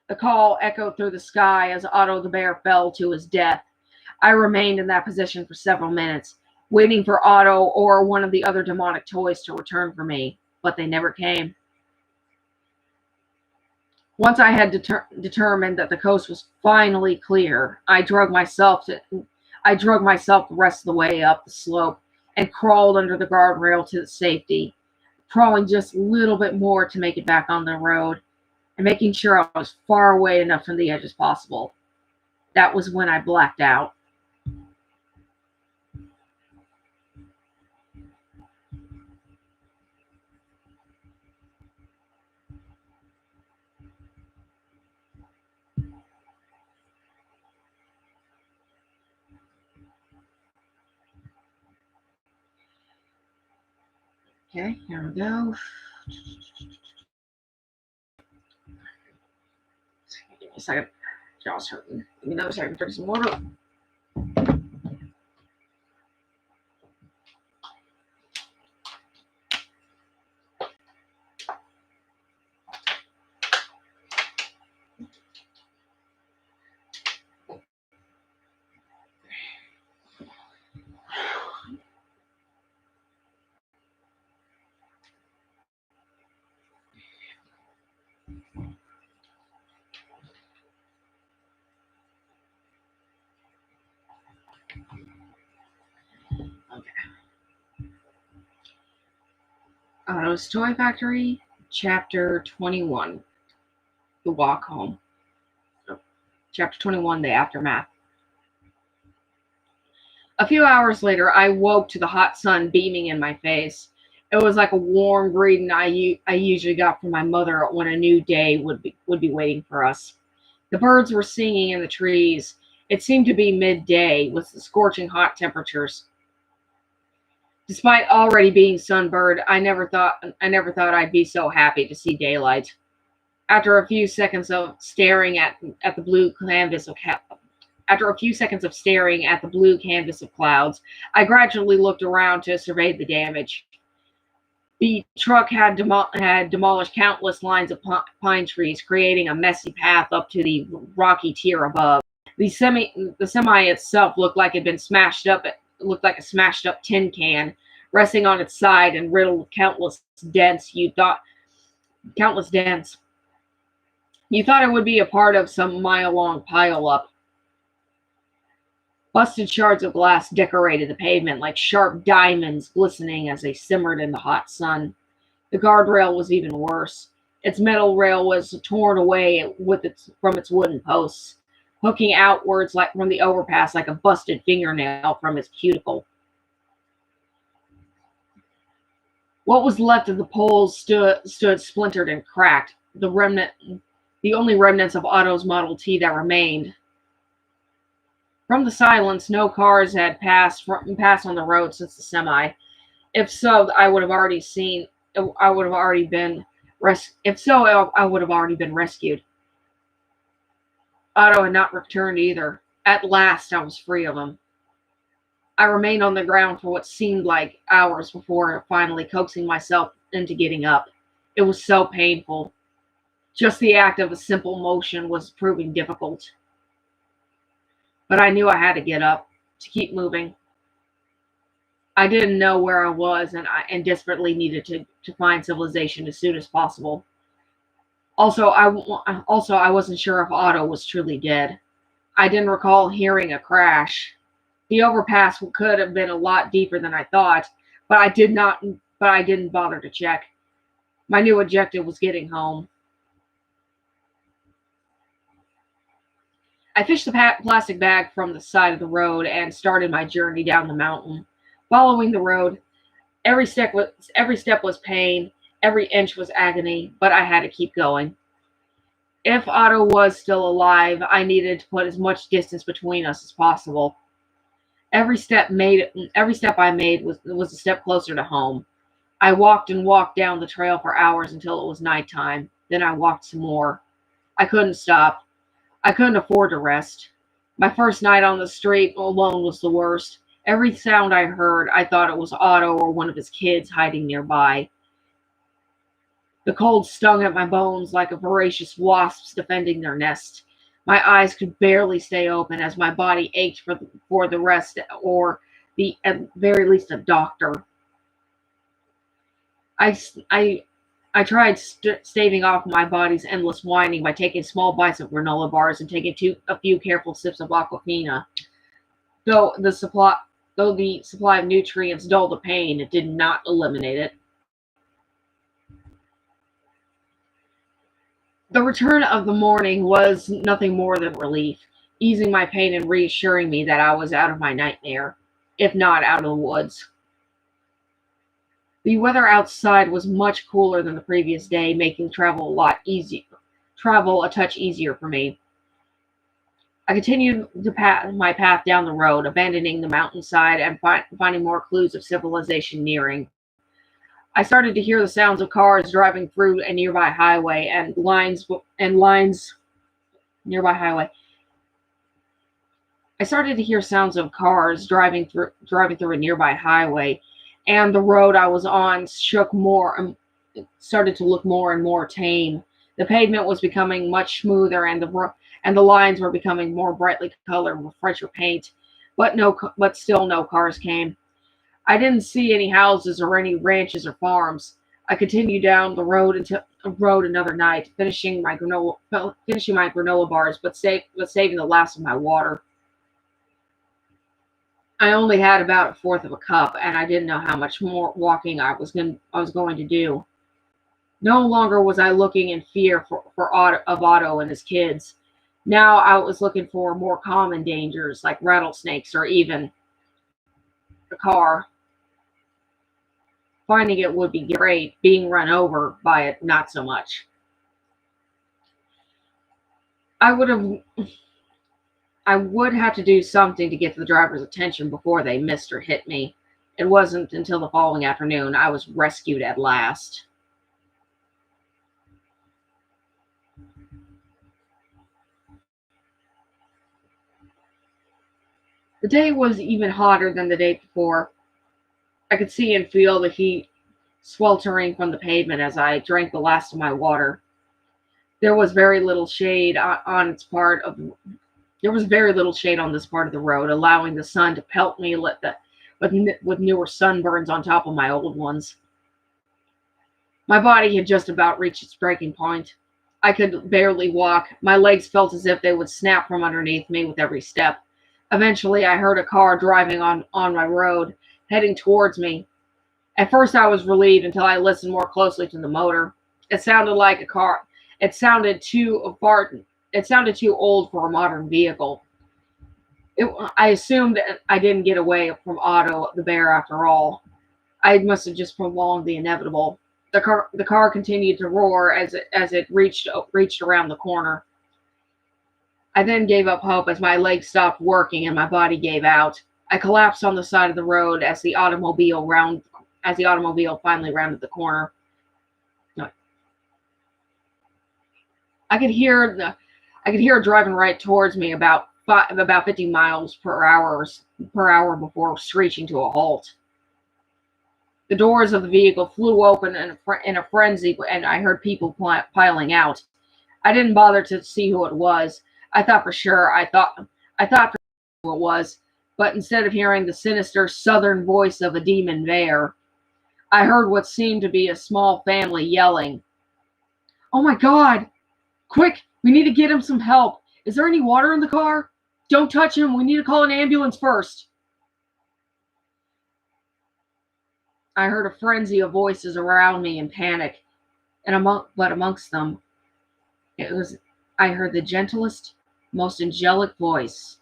The call echoed through the sky as Otto the bear fell to his death. I remained in that position for several minutes, waiting for Otto or one of the other demonic toys to return for me, but they never came. Once I had determined that the coast was finally clear, I drug myself the rest of the way up the slope and crawled under the guardrail to safety, crawling just a little bit more to make it back on the road and making sure I was far away enough from the edge as possible. That was when I blacked out. Okay, here we go. Give me a second. Jaw's hurting. Give me another second. Drink some water. Okay. Otto's Toy Factory, Chapter 21, The Walk Home. Oh, Chapter 21, The Aftermath. A few hours later, I woke to the hot sun beaming in my face. It was like a warm greeting I usually got from my mother when a new day would be waiting for us. The birds were singing in the trees. It seemed to be midday with the scorching hot temperatures. Despite already being sunburned, I never thought I'd be so happy to see daylight. After a few seconds of staring at the blue canvas of After a few seconds of staring at the blue canvas of clouds, I gradually looked around to survey the damage. The truck had demolished countless lines of pine trees, creating a messy path up to the rocky tier above. The semi itself looked like a smashed up tin can, resting on its side and riddled with countless dents. You thought it would be a part of some mile-long pile-up. Busted shards of glass decorated the pavement like sharp diamonds glistening as they simmered in the hot sun. The guardrail was even worse. Its metal rail was torn away from its wooden posts, hooking outwards like from the overpass like a busted fingernail from its cuticle. What was left of the poles stood splintered and cracked, the only remnants of Otto's Model T that remained. From the silence, no cars had passed on the road since the semi. If so, I would have already seen. I would have already been If so, I would have already been rescued. Otto had not returned either. At last, I was free of him. I remained on the ground for what seemed like hours before finally coaxing myself into getting up. It was so painful. Just the act of a simple motion was proving difficult. But I knew I had to get up to keep moving. I didn't know where I was, and desperately needed to find civilization as soon as possible. Also, I wasn't sure if Otto was truly dead. I didn't recall hearing a crash. The overpass could have been a lot deeper than I thought, but I did not. But I didn't bother to check. My new objective was getting home. I fished the plastic bag from the side of the road and started my journey down the mountain. Following the road, every step was pain, every inch was agony, but I had to keep going. If Otto was still alive, I needed to put as much distance between us as possible. Every step I made was a step closer to home. I walked and walked down the trail for hours until it was nighttime. Then I walked some more. I couldn't stop. I couldn't afford to rest. My first night on the street alone was the worst. Every sound I heard, I thought it was Otto or one of his kids hiding nearby. The cold stung at my bones like a voracious wasps defending their nest. My eyes could barely stay open as my body ached for the rest or at very least a doctor. I, I, I tried staving off my body's endless whining by taking small bites of granola bars and taking a few careful sips of aquafina. Though the supply of nutrients dulled the pain, it did not eliminate it. The return of the morning was nothing more than relief, easing my pain and reassuring me that I was out of my nightmare, if not out of the woods. The weather outside was much cooler than the previous day, making travel a touch easier for me. I continued my path down the road, abandoning the mountainside and finding more clues of civilization nearing. I started to hear the sounds of cars driving through a nearby highway and lines nearby highway. I started to hear sounds of cars driving through a nearby highway, and the road I was on shook more and started to look more and more tame. The pavement was becoming much smoother, and the lines were becoming more brightly colored with fresher paint. But still, no cars came. I didn't see any houses or any ranches or farms. I continued down the road another night, finishing my granola bars, but saving the last of my water. I only had about a fourth of a cup, and I didn't know how much more walking I was going to do. No longer was I looking in fear of Otto and his kids. Now I was looking for more common dangers like rattlesnakes or even a car. Finding it would be great. Being run over by it, not so much. I would have I would have to do something to get the driver's attention before they missed or hit me. It wasn't until the following afternoon I was rescued at last. The day was even hotter than the day before. I could see and feel the heat sweltering from the pavement as I drank the last of my water. There was very little shade on its part of There was very little shade on this part of the road, allowing the sun to pelt me with newer sunburns on top of my old ones. My body had just about reached its breaking point. I could barely walk. My legs felt as if they would snap from underneath me with every step. Eventually, I heard a car driving on my road, heading towards me. At first, I was relieved until I listened more closely to the motor. It sounded like a car. It sounded too far. It sounded too old for a modern vehicle. I assumed that I didn't get away from Otto the bear after all. I must have just prolonged the inevitable. The car continued to roar as it reached around the corner. I then gave up hope as my legs stopped working and my body gave out. I collapsed on the side of the road as the automobile finally rounded the corner. I could hear I could hear it driving right towards me about 50 miles per hour before screeching to a halt. The doors of the vehicle flew open in a frenzy, and I heard people piling out. I didn't bother to see who it was. I thought for sure. I thought for sure who it was, but instead of hearing the sinister southern voice of a demon bear, I heard what seemed to be a small family yelling, "Oh my God! Quick! We need to get him some help. Is there any water in the car? Don't touch him. We need to call an ambulance first." I heard a frenzy of voices around me in panic, but amongst them, it was I heard the gentlest, most angelic voice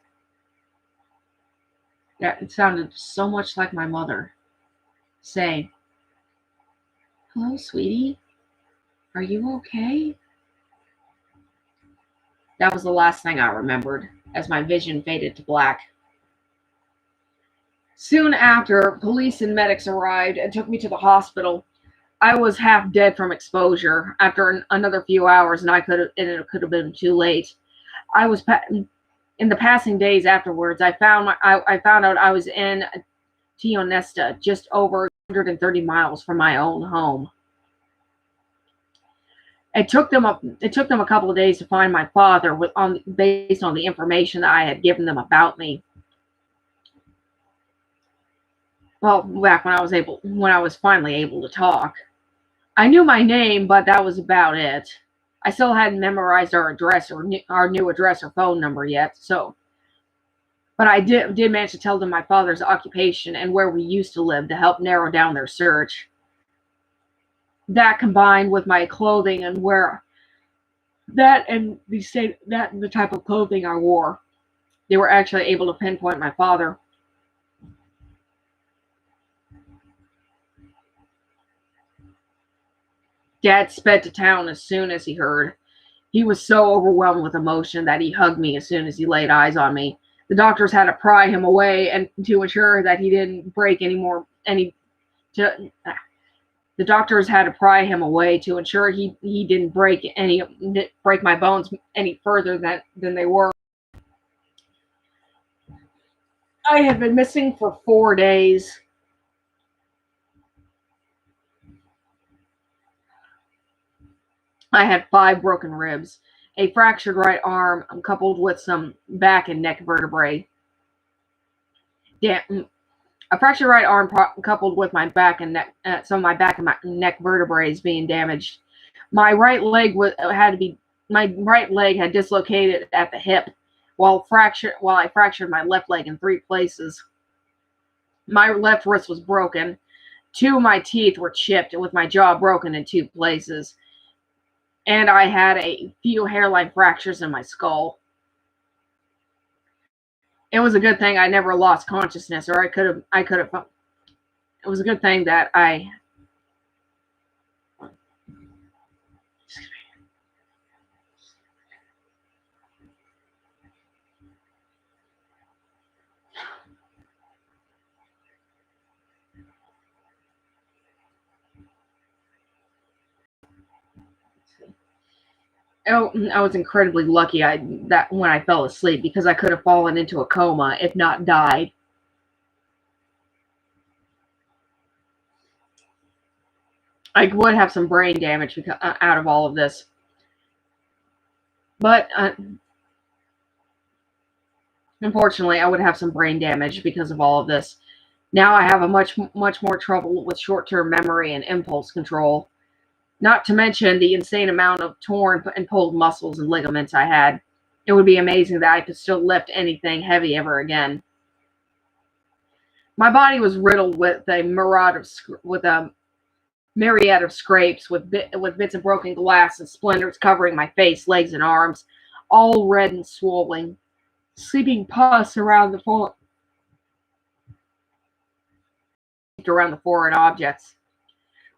that it sounded so much like my mother say, "Hello, sweetie. Are you okay?" That was the last thing I remembered as my vision faded to black. Soon after, police and medics arrived and took me to the hospital. I was half dead from exposure after another few hours, and it could have been too late. I was in the passing days afterwards. I found out I was in Tionesta, just over 130 miles from my own home. It took them a couple of days to find my father based on the information that I had given them about me. Well, back when I was finally able to talk. I knew my name, but that was about it. I still hadn't memorized our address or our new address or phone number yet, but I did manage to tell them my father's occupation and where we used to live to help narrow down their search. That combined with my clothing and where that and the type of clothing I wore, they were actually able to pinpoint my father. Dad sped to town as soon as he heard. He was so overwhelmed with emotion that he hugged me as soon as he laid eyes on me. The doctors had to pry him away and to ensure that he didn't break any more any to the doctors had to pry him away to ensure he didn't break my bones any further than they were. I had been missing for 4 days. I had 5 broken ribs, a fractured right arm, coupled with some back and neck vertebrae. Damn, a fractured right arm coupled with my back and neck, some of my back and my neck vertebrae being damaged. My right leg my right leg had dislocated at the hip, while I fractured my left leg in 3 places. My left wrist was broken. 2 of my teeth were chipped, with my jaw broken in 2 places, and I had a few hairline fractures in my skull. It was a good thing I never lost consciousness, or I could have. It was a good thing that I. Oh, I was incredibly lucky that when I fell asleep, because I could have fallen into a coma if not died. I would have some brain damage out of all of this, but unfortunately, I would have some brain damage because of all of this. Now I have a much more trouble with short-term memory and impulse control. Not to mention the insane amount of torn and pulled muscles and ligaments I had. It would be amazing that I could still lift anything heavy ever again. My body was riddled with a myriad of scrapes, with bits of broken glass and splinters covering my face, legs, and arms, all red and swollen, seeping pus around the foreign objects.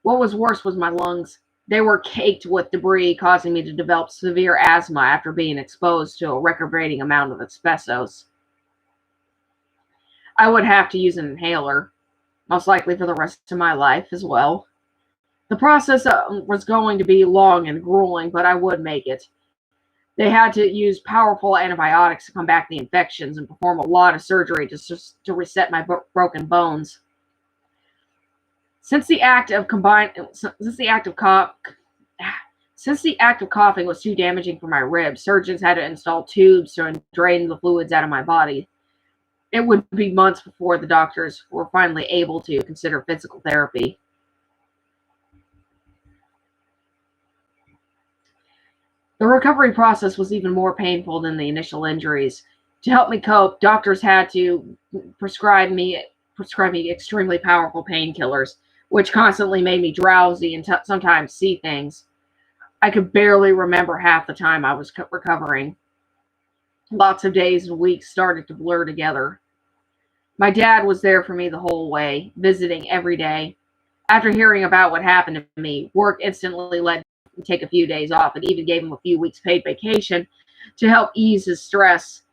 What was worse was my lungs. They were caked with debris, causing me to develop severe asthma after being exposed to a record-breaking amount of asbestos. I would have to use an inhaler, most likely for the rest of my life as well. The process was going to be long and grueling, but I would make it. They had to use powerful antibiotics to combat the infections and perform a lot of surgery to reset my broken bones. Since the act of combine, since the act of cough, Since the act of coughing was too damaging for my ribs, surgeons had to install tubes to drain the fluids out of my body. It would be months before the doctors were finally able to consider physical therapy. The recovery process was even more painful than the initial injuries. To help me cope, doctors had to prescribe me extremely powerful painkillers, which constantly made me drowsy and sometimes see things. I could barely remember half the time I was recovering. Lots of days and weeks started to blur together. My dad was there for me the whole way, visiting every day. After hearing about what happened to me, work instantly let him take a few days off and even gave him a few weeks paid vacation to help ease his stress.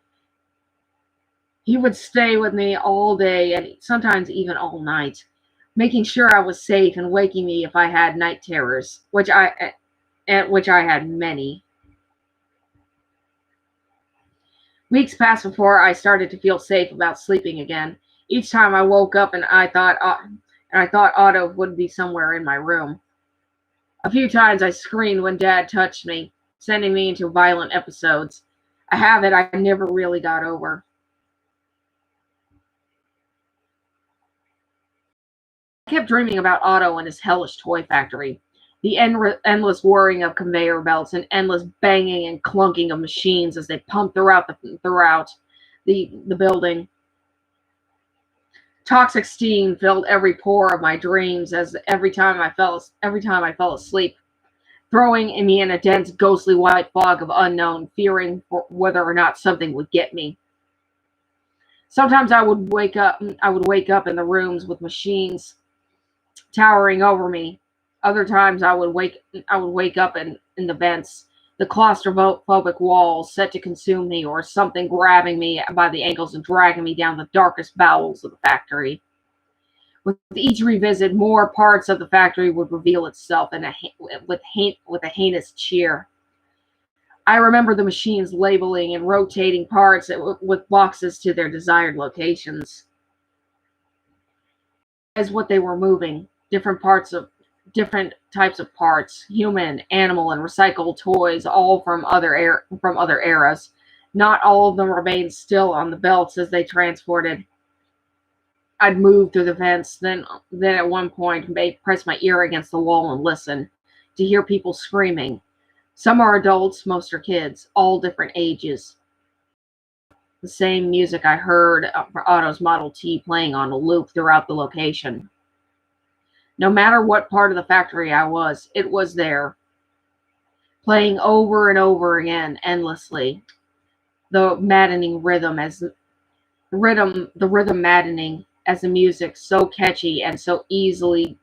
He would stay with me all day and sometimes even all night, making sure I was safe and waking me if I had night terrors, which I had many. Weeks passed before I started to feel safe about sleeping again. Each time I woke up and I thought Otto would be somewhere in my room. A few times I screamed when Dad touched me, sending me into violent episodes. A habit I never really got over. I kept dreaming about Otto and his hellish toy factory. The endless whirring of conveyor belts and endless banging and clunking of machines as they pumped throughout the building. Toxic steam filled every pore of my dreams as every time I fell asleep, throwing me in a dense, ghostly white fog of unknown, fearing for whether or not something would get me. Sometimes I would wake up in the rooms with machines towering over me. Other times I would wake up in the vents, the claustrophobic walls set to consume me, or something grabbing me by the ankles and dragging me down the darkest bowels of the factory. With each revisit, more parts of the factory would reveal itself with a heinous cheer. I remember the machines labeling and rotating parts with boxes to their desired locations. As what they were moving, different types of parts, human, animal, and recycled toys, all from other eras. Not all of them remained still on the belts as they transported. I'd move through the vents, then at one point press my ear against the wall and listen to hear people screaming. Some are adults, most are kids, all different ages. The same music I heard for Otto's Model T playing on a loop throughout the location. No matter what part of the factory it was there, playing over and over again, endlessly. The maddening rhythm as the rhythm maddening as the music so catchy and easily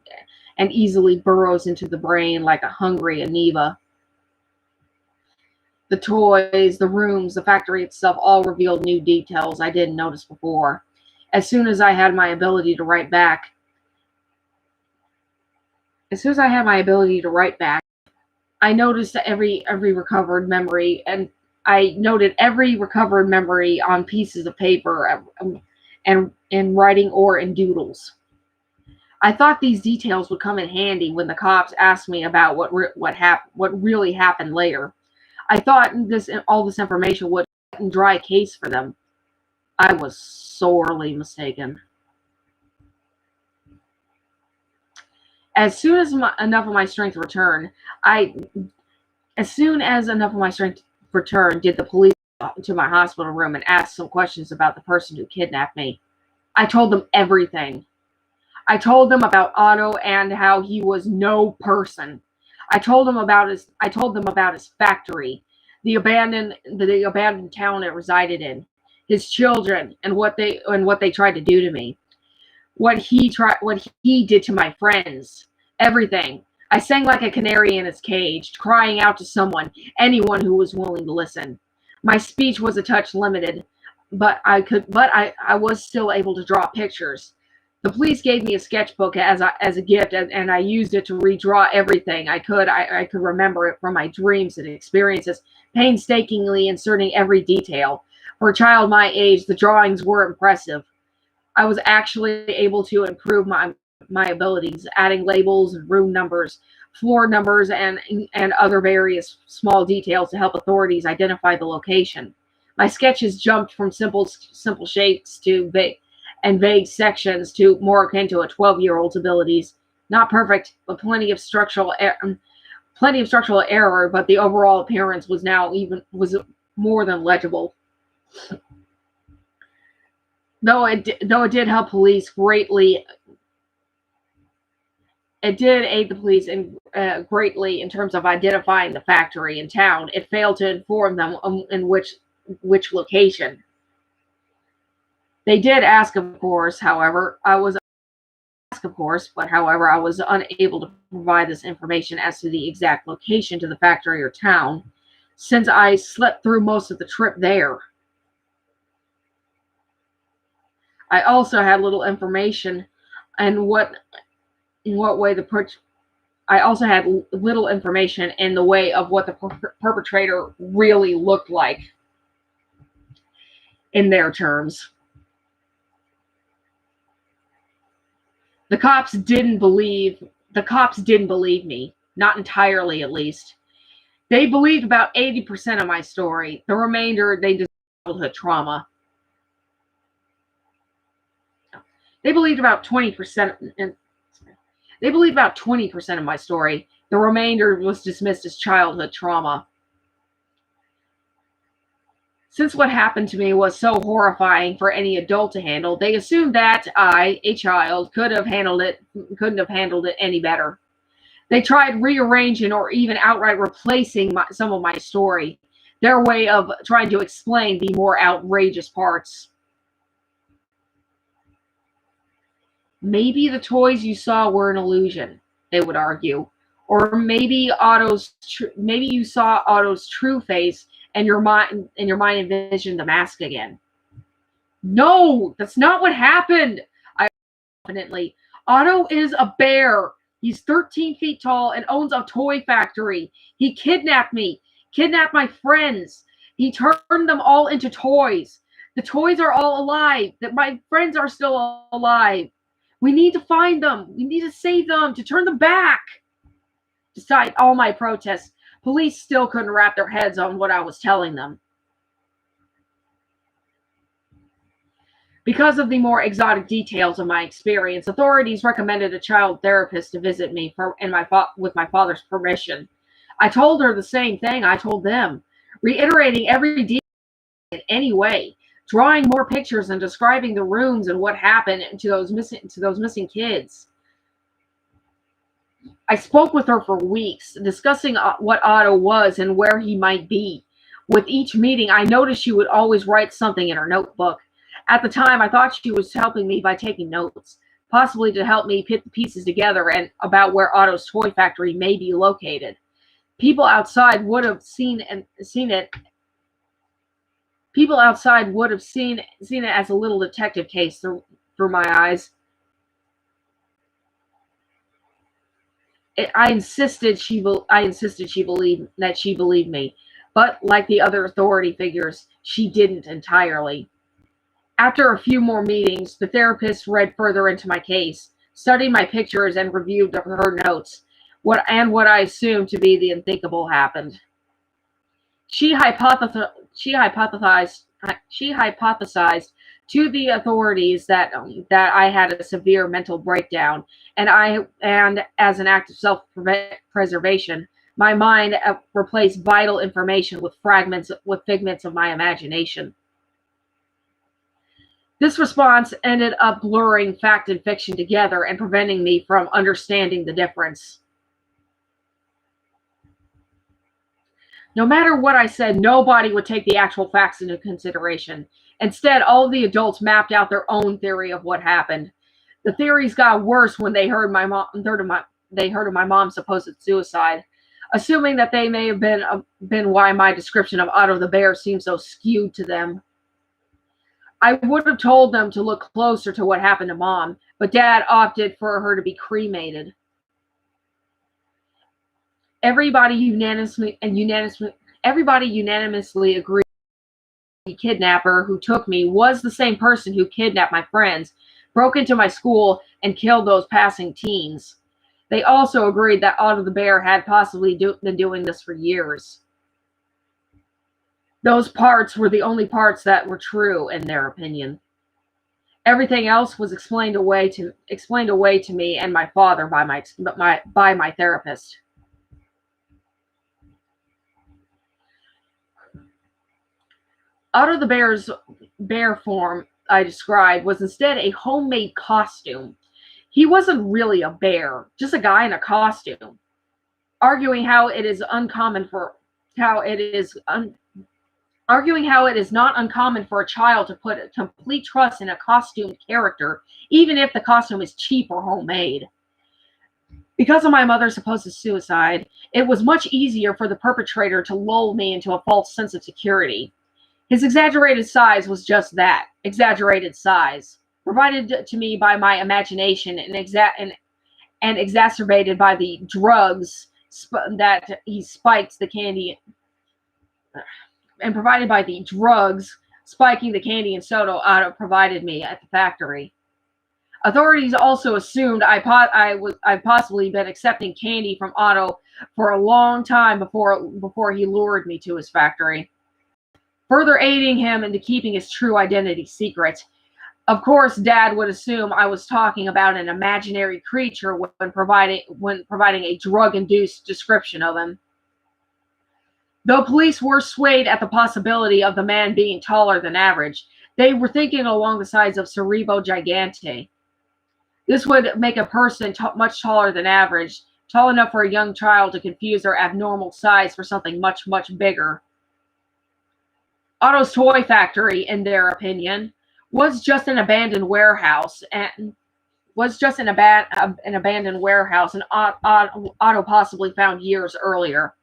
burrows into the brain like a hungry amoeba. The toys, the rooms, the factory itself all revealed new details I didn't notice before. As soon as I had my ability to write back, as soon as I had my ability to write back, I noticed every recovered memory, and I noted every recovered memory on pieces of paper and in writing or in doodles. I thought these details would come in handy when the cops asked me about what really happened later. I thought all this information would cut and dry case for them. I was sorely mistaken. As soon as enough of my strength returned, I as soon as enough of my strength returned, did the police to my hospital room and asked some questions about the person who kidnapped me. I told them everything. I told them about Otto and how he was no person. I told them about his factory, the abandoned town it resided in, his children and what they tried to do to me. What he did to my friends. Everything. I sang like a canary in its cage, crying out to anyone who was willing to listen. My speech was a touch limited, I was still able to draw pictures. The police gave me a sketchbook as a gift, and I used it to redraw everything I could. I could remember it from my dreams and experiences, painstakingly inserting every detail. For a child my age, the drawings were impressive. I was actually able to improve my abilities, adding labels, room numbers, floor numbers, and other various small details to help authorities identify the location. My sketches jumped from simple shapes to vague sections to more akin to a 12-year-old's abilities. Not perfect, but plenty of structural error. But the overall appearance was more than legible. Though it did help police greatly, it did aid the police greatly in terms of identifying the factory in town. It failed to inform them in which location. They did ask, of course. However, I was unable to provide this information as to the exact location to the factory or town, since I slept through most of the trip there. I also had little information in what way the I also had little information in the way of what the perpetrator really looked like in their terms. The cops didn't believe me, not entirely at least. They believed about 80% of my story. The remainder they just childhood trauma. They believed about 20% and they believed about 20% of my story. The The remainder was dismissed as childhood trauma. Since what happened to me was so horrifying for any adult to handle, they assumed that I, a child, couldn't have handled it any better. They tried rearranging or even outright replacing some of my story, their way of trying to explain the more outrageous parts. Maybe the toys you saw were an illusion, they would argue. Or maybe maybe you saw Otto's true face and your mind envisioned the mask again. No, that's not what happened. I confidently. Otto is a bear. He's 13 feet tall and owns a toy factory. He kidnapped me, kidnapped my friends. He turned them all into toys. The toys are all alive. That my friends are still alive. We need to find them. We need to save them, to turn them back. Despite all my protests, police still couldn't wrap their heads on what I was telling them. Because of the more exotic details of my experience, authorities recommended a child therapist to visit me with my father's permission. I told her the same thing I told them, reiterating every detail in any way, drawing more pictures and describing the rooms and what happened to those missing kids. I spoke with her for weeks, discussing what Otto was and where he might be. With each meeting, I noticed she would always write something in her notebook. At the time, I thought she was helping me by taking notes, possibly to help me put the pieces together and about where Otto's toy factory may be located. People outside would have seen it. People outside would have seen it as a little detective case through my eyes. I insisted she believed me, but like the other authority figures, she didn't entirely. After a few more meetings, the therapist read further into my case, studied my pictures, and reviewed her notes. What I assumed to be the unthinkable happened. She hypothesized to the authorities that I had a severe mental breakdown, and as an act of self-preservation, my mind replaced vital information with figments of my imagination. This response ended up blurring fact and fiction together and preventing me from understanding the difference. No matter what I said, nobody would take the actual facts into consideration. Instead, all of the adults mapped out their own theory of what happened. The theories got worse when they heard of my mom's supposed suicide, assuming that they may have been why my description of Otto the bear seemed so skewed to them. I would have told them to look closer to what happened to Mom, but Dad opted for her to be cremated. Everybody unanimously agreed the kidnapper who took me was the same person who kidnapped my friends, broke into my school, and killed those passing teens. They also agreed that Otto the bear had possibly been doing this for years. Those parts were the only parts that were true, in their opinion. Everything else was explained away to me and my father by my therapist. Otto the bear's bear form I described was instead a homemade costume. He wasn't really a bear, just a guy in a costume, arguing how it is not uncommon for a child to put complete trust in a costumed character, even if the costume is cheap or homemade. Because of my mother's supposed suicide, it was much easier for the perpetrator to lull me into a false sense of security. His exaggerated size was just that, exaggerated size, provided to me by my imagination and exacerbated by the drugs that he spiked the candy, and provided by the drugs spiking the candy and soda Otto provided me at the factory. Authorities also assumed I'd possibly been accepting candy from Otto for a long time before he lured me to his factory. Further aiding him into keeping his true identity secret, Of course, Dad would assume I was talking about an imaginary creature when providing a drug-induced description of him. Though police were swayed at the possibility of the man being taller than average, they were thinking along the sides of Cerebro Gigante. This would make a person much taller than average, tall enough for a young child to confuse their abnormal size for something much, much bigger. Otto's toy factory, in their opinion, was just an abandoned warehouse, and an abandoned warehouse, and Otto possibly found years earlier.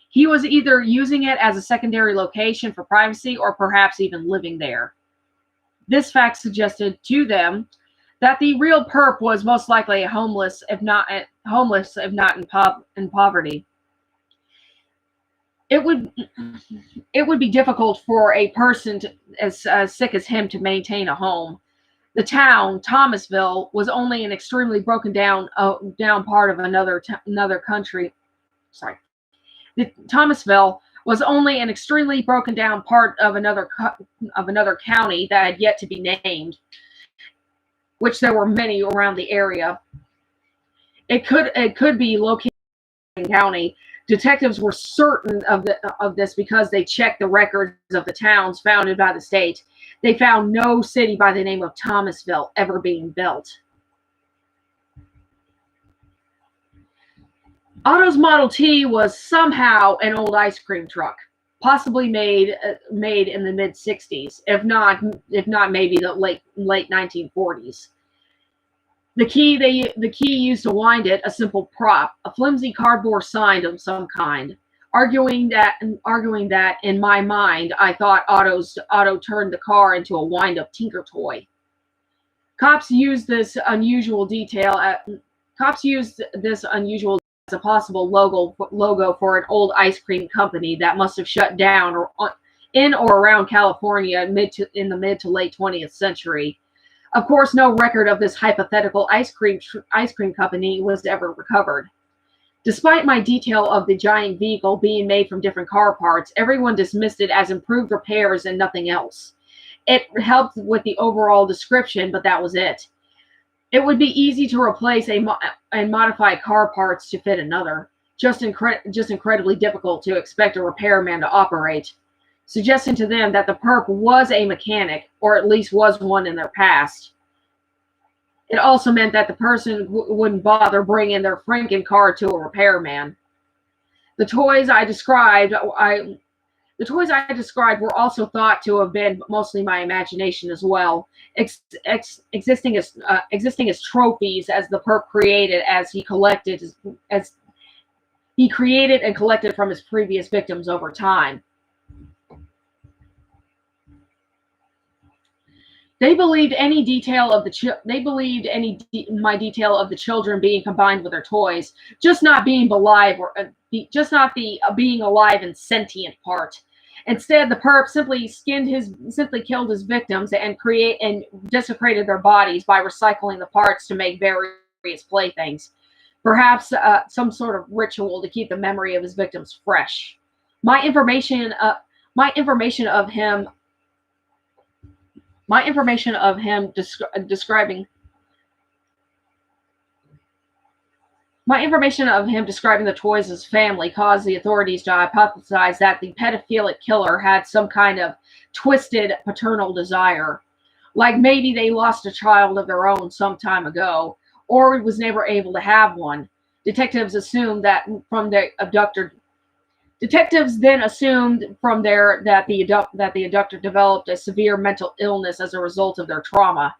He was either using it as a secondary location for privacy or perhaps even living there. This fact suggested to them that the real perp was most likely homeless, if not in poverty. It would it would be difficult for a person as sick as him to maintain a home. The town, Thomasville, was only an extremely broken down part of another country. Sorry, Thomasville was only an extremely broken down part of another county that had yet to be named, which there were many around the area. It could be located in county. Detectives were certain of this because they checked the records of the towns founded by the state. They found no city by the name of Thomasville ever being built. Otto's Model T was somehow an old ice cream truck, possibly made in the mid '60s, if not maybe the late 1940s. The key used to wind it, a simple prop, a flimsy cardboard sign of some kind. Arguing that in my mind, I thought Otto turned the car into a wind-up tinker toy. Cops used this unusual detail at, Cops used this unusual as a possible logo for an old ice cream company that must have shut down in or around California in the mid to late 20th century. Of course, no record of this hypothetical ice cream company was ever recovered. Despite my detail of the giant vehicle being made from different car parts, everyone dismissed it as improved repairs and nothing else. It helped with the overall description, but that was it. It would be easy to replace and modify car parts to fit another. Just incredibly difficult to expect a repairman to operate. Suggesting to them that the perp was a mechanic, or at least was one in their past. It also meant that the person wouldn't bother bringing their Franken car to a repairman. The toys I described were also thought to have been mostly my imagination as well, existing as trophies as the perp created as he created and collected from his previous victims over time. They believed any detail of my detail of the children being combined with their toys, just not being alive just not the being alive and sentient part. Instead, the perp simply killed his victims and desecrated their bodies by recycling the parts to make various playthings. Perhaps some sort of ritual to keep the memory of his victims fresh. My information, uh, my information of him My information of him describing My information of him describing the toys as family caused the authorities to hypothesize that the pedophilic killer had some kind of twisted paternal desire. Like maybe they lost a child of their own some time ago, or was never able to have one. Detectives assumed that from the abductor Detectives then assumed from there that the abductor developed a severe mental illness as a result of their trauma.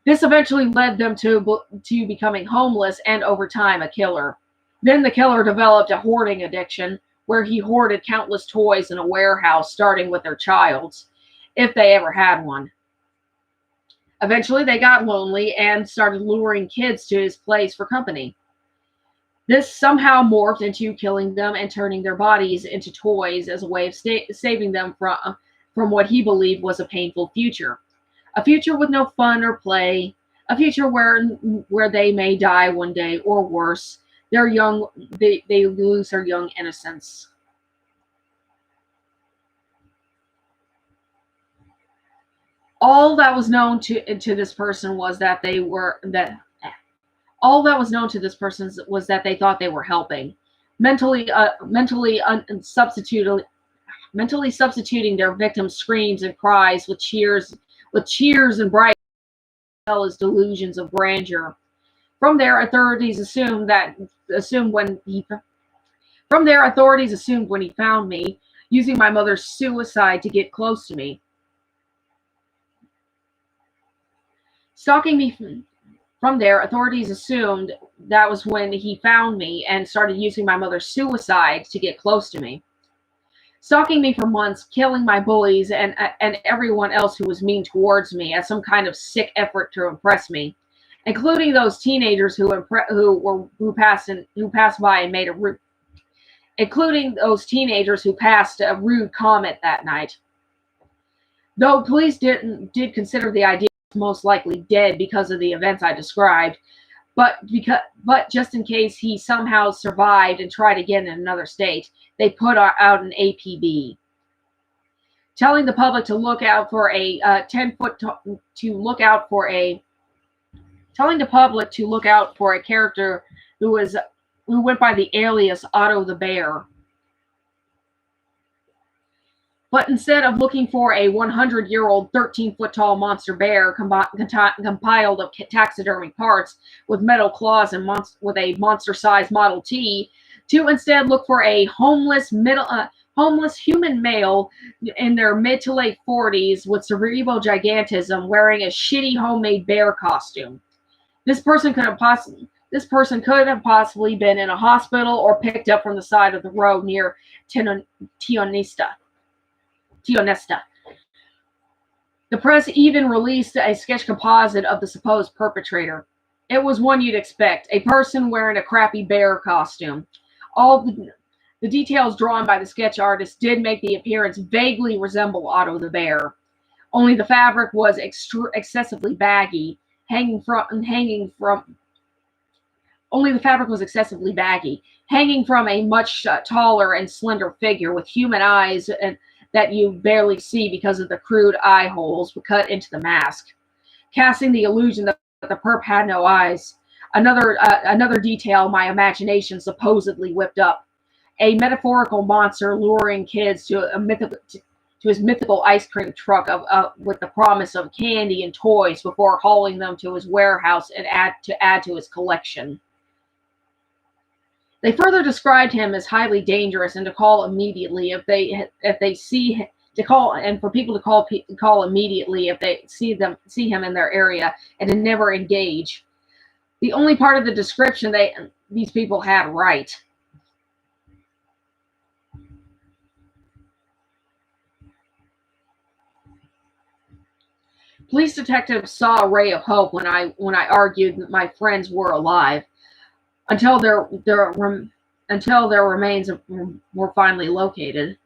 This eventually led them to becoming homeless and, over time, a killer. Then the killer developed a hoarding addiction, where he hoarded countless toys in a warehouse, starting with their child's, if they ever had one. Eventually, they got lonely and started luring kids to his place for company. This somehow morphed into killing them and turning their bodies into toys as a way of saving them from what he believed was a painful future. A future with no fun or play, a future where they may die one day, or worse, they lose their young innocence. All that was known to this person was that they were that all that was known to this person was that they thought they were helping, substituting their victims' screams and cries with cheers and bright as delusions of grandeur. From there, authorities assumed when he from there authorities assumed when he found me, using my mother's suicide to get close to me, stalking me. From there, authorities assumed that was when he found me and started using my mother's suicide to get close to me, stalking me for months, killing my bullies and everyone else who was mean towards me as some kind of sick effort to impress me, including those teenagers who passed by and made a rude, including those teenagers who passed a rude comment that night. Though police did consider the idea most likely dead because of the events I described, but just in case he somehow survived and tried again in another state, they put out an APB, telling the public to look out for a 10-foot to look out for a telling the public to look out for a character who went by the alias Otto the Bear. But instead of looking for a 100-year-old, 13-foot tall monster bear compiled of taxidermy parts with metal claws and with a monster-sized Model T, to instead look for a homeless human male in their mid to late 40s with cerebral gigantism, wearing a shitty homemade bear costume. This person could have possibly been in a hospital or picked up from the side of the road near Tionesta. The press even released a sketch composite of the supposed perpetrator. It was one you'd expect, a person wearing a crappy bear costume. All the details drawn by the sketch artist did make the appearance vaguely resemble Otto the Bear. Only the fabric was excessively baggy, hanging from a much taller and slender figure with human eyes and that you barely see because of the crude eye holes cut into the mask, casting the illusion that the perp had no eyes. Another detail my imagination supposedly whipped up: a metaphorical monster luring kids to his mythical ice cream truck with the promise of candy and toys before hauling them to his warehouse and add to his collection. They further described him as highly dangerous and to call immediately if they see to call and for people to call immediately if they see him in their area and to never engage. The only part of the description these people had right. Police detectives saw a ray of hope when I argued that my friends were alive, until their remains were finally located.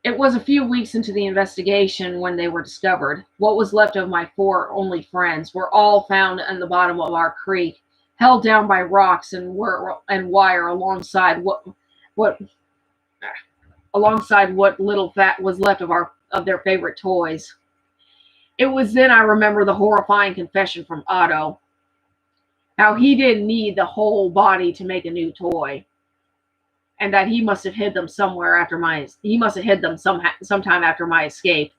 It was a few weeks into the investigation when they were discovered. What was left of my four only friends were all found in the bottom of our creek, held down by rocks and wire alongside what little fat was left of their favorite toys. It was then I remember the horrifying confession from Otto, how he didn't need the whole body to make a new toy, and that he must have hid them sometime after my escape.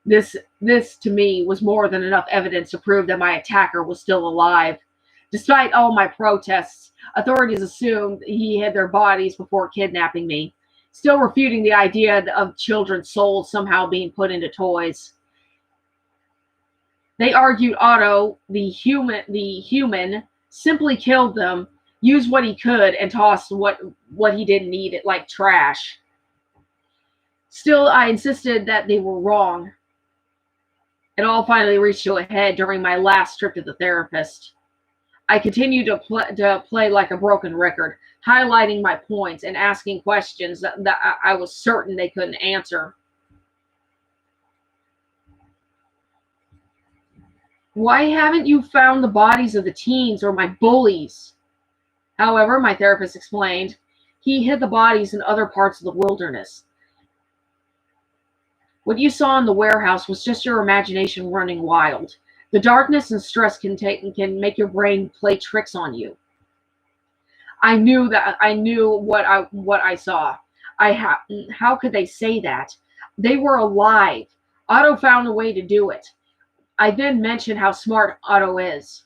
This to me was more than enough evidence to prove that my attacker was still alive. Despite all my protests, authorities assumed he hid their bodies before kidnapping me, still refuting the idea of children's souls somehow being put into toys. They argued Otto, the human, simply killed them, used what he could, and tossed what he didn't need it like trash. Still, I insisted that they were wrong. It all finally reached to a head during my last trip to the therapist. I continued to play like a broken record, highlighting my points and asking questions that I was certain they couldn't answer. Why haven't you found the bodies of the teens or my bullies? However, my therapist explained, he hid the bodies in other parts of the wilderness. What you saw in the warehouse was just your imagination running wild. The darkness and stress can make your brain play tricks on you. I knew what I saw. How could they say that? They were alive. Otto found a way to do it. I then mentioned how smart Otto is.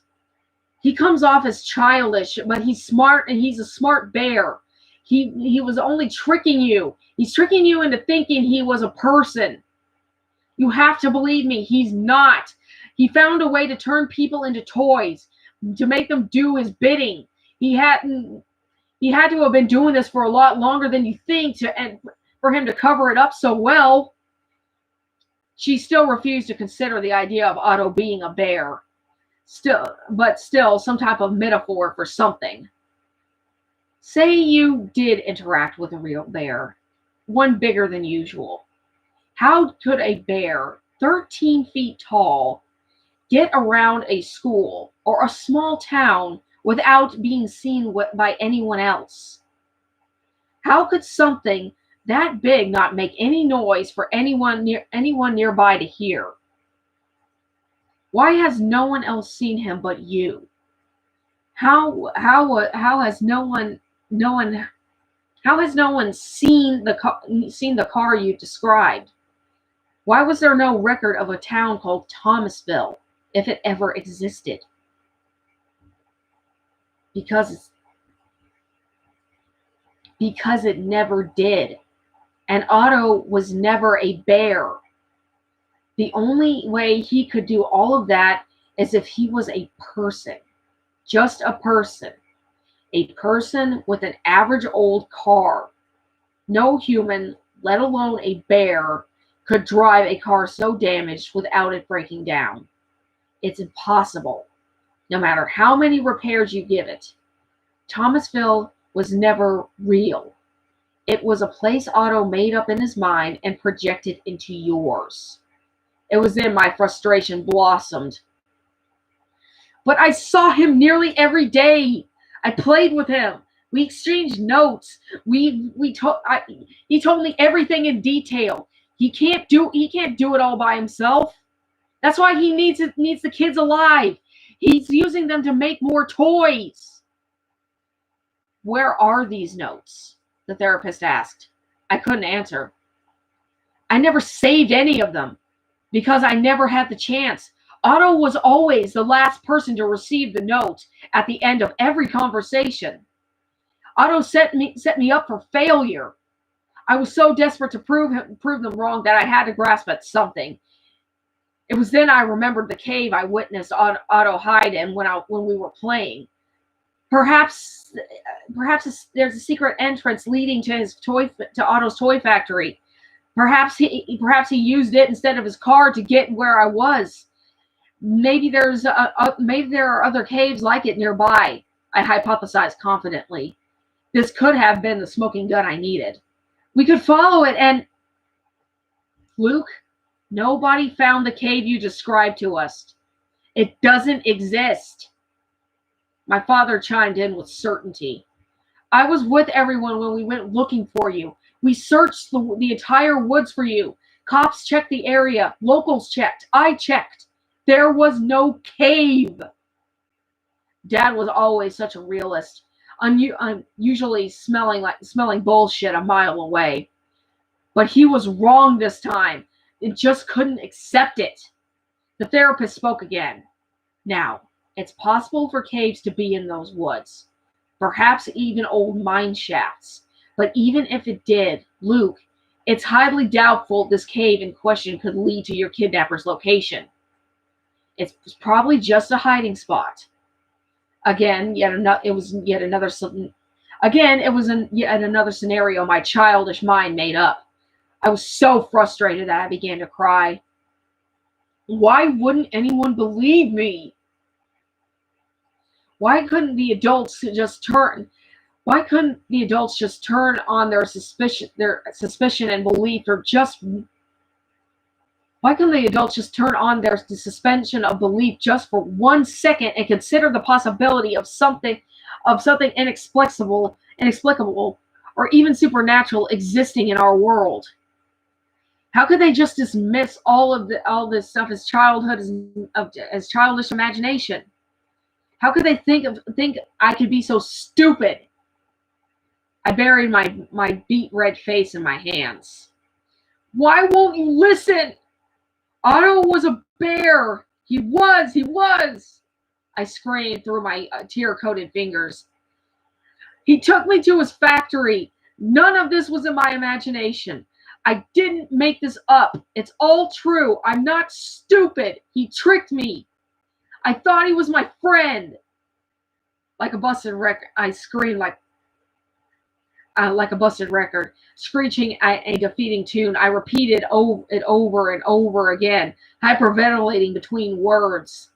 He comes off as childish, but he's smart and he's a smart bear. He was only tricking you. He's tricking you into thinking he was a person. You have to believe me, he's not. He found a way to turn people into toys, to make them do his bidding. He had to have been doing this for a lot longer than you think and for him to cover it up so well. She still refused to consider the idea of Otto being a bear. Still some type of metaphor for something. Say you did interact with a real bear, one bigger than usual. How could a bear, 13 feet tall, get around a school or a small town without being seen by anyone else? How could something that big not make any noise for anyone nearby to hear? Why has no one else seen him but you? How has no one seen the car you described? Why was there no record of a town called Thomasville, if it ever existed? Because it never did. And Otto was never a bear. The only way he could do all of that is if he was a person. Just a person. A person with an average old car. No human, let alone a bear, could drive a car so damaged without it breaking down. It's impossible, no matter how many repairs you give it. Thomasville was never real. It was a place Otto made up in his mind and projected into yours. It was then my frustration blossomed. But I saw him nearly every day. I played with him. We exchanged notes. He told me everything in detail. He can't do it all by himself. That's why he needs the kids alive. He's using them to make more toys. Where are these notes? The therapist asked. I couldn't answer. I never saved any of them because I never had the chance. Otto was always the last person to receive the note at the end of every conversation. Otto set me up for failure. I was so desperate to prove them wrong that I had to grasp at something. It was then I remembered the cave I witnessed Otto hide in when we were playing. Perhaps there's a secret entrance leading to Otto's toy factory. Perhaps he used it instead of his car to get where I was. Maybe there are other caves like it nearby. I hypothesized confidently. This could have been the smoking gun I needed. We could follow it and... Luke, nobody found the cave you described to us. It doesn't exist. My father chimed in with certainty. I was with everyone when we went looking for you. We searched the entire woods for you. Cops checked the area. Locals checked. I checked. There was no cave. Dad was always such a realist, usually smelling bullshit a mile away. But he was wrong this time. It just couldn't accept it. The therapist spoke again. Now, it's possible for caves to be in those woods. Perhaps even old mine shafts. But even if it did, Luke, it's highly doubtful this cave in question could lead to your kidnapper's location. It's probably just a hiding spot. Again, it was yet another scenario my childish mind made up. I was so frustrated that I began to cry. Why wouldn't anyone believe me? Why couldn't the adults just turn on their suspicion and belief, or just why couldn't the adults just turn on their suspension of belief just for 1 second and consider the possibility of something inexplicable or even supernatural existing in our world? How could they just dismiss all this stuff as as childish imagination? How could they think I could be so stupid? I buried my beet red face in my hands. Why won't you listen? Otto was a bear. He was. I screamed through my tear-coated fingers. He took me to his factory. None of this was in my imagination. I didn't make this up. It's all true. I'm not stupid. He tricked me. I thought he was my friend. Like a busted record, I screamed like a busted record, screeching a defeating tune. I repeated it over and over again, hyperventilating between words.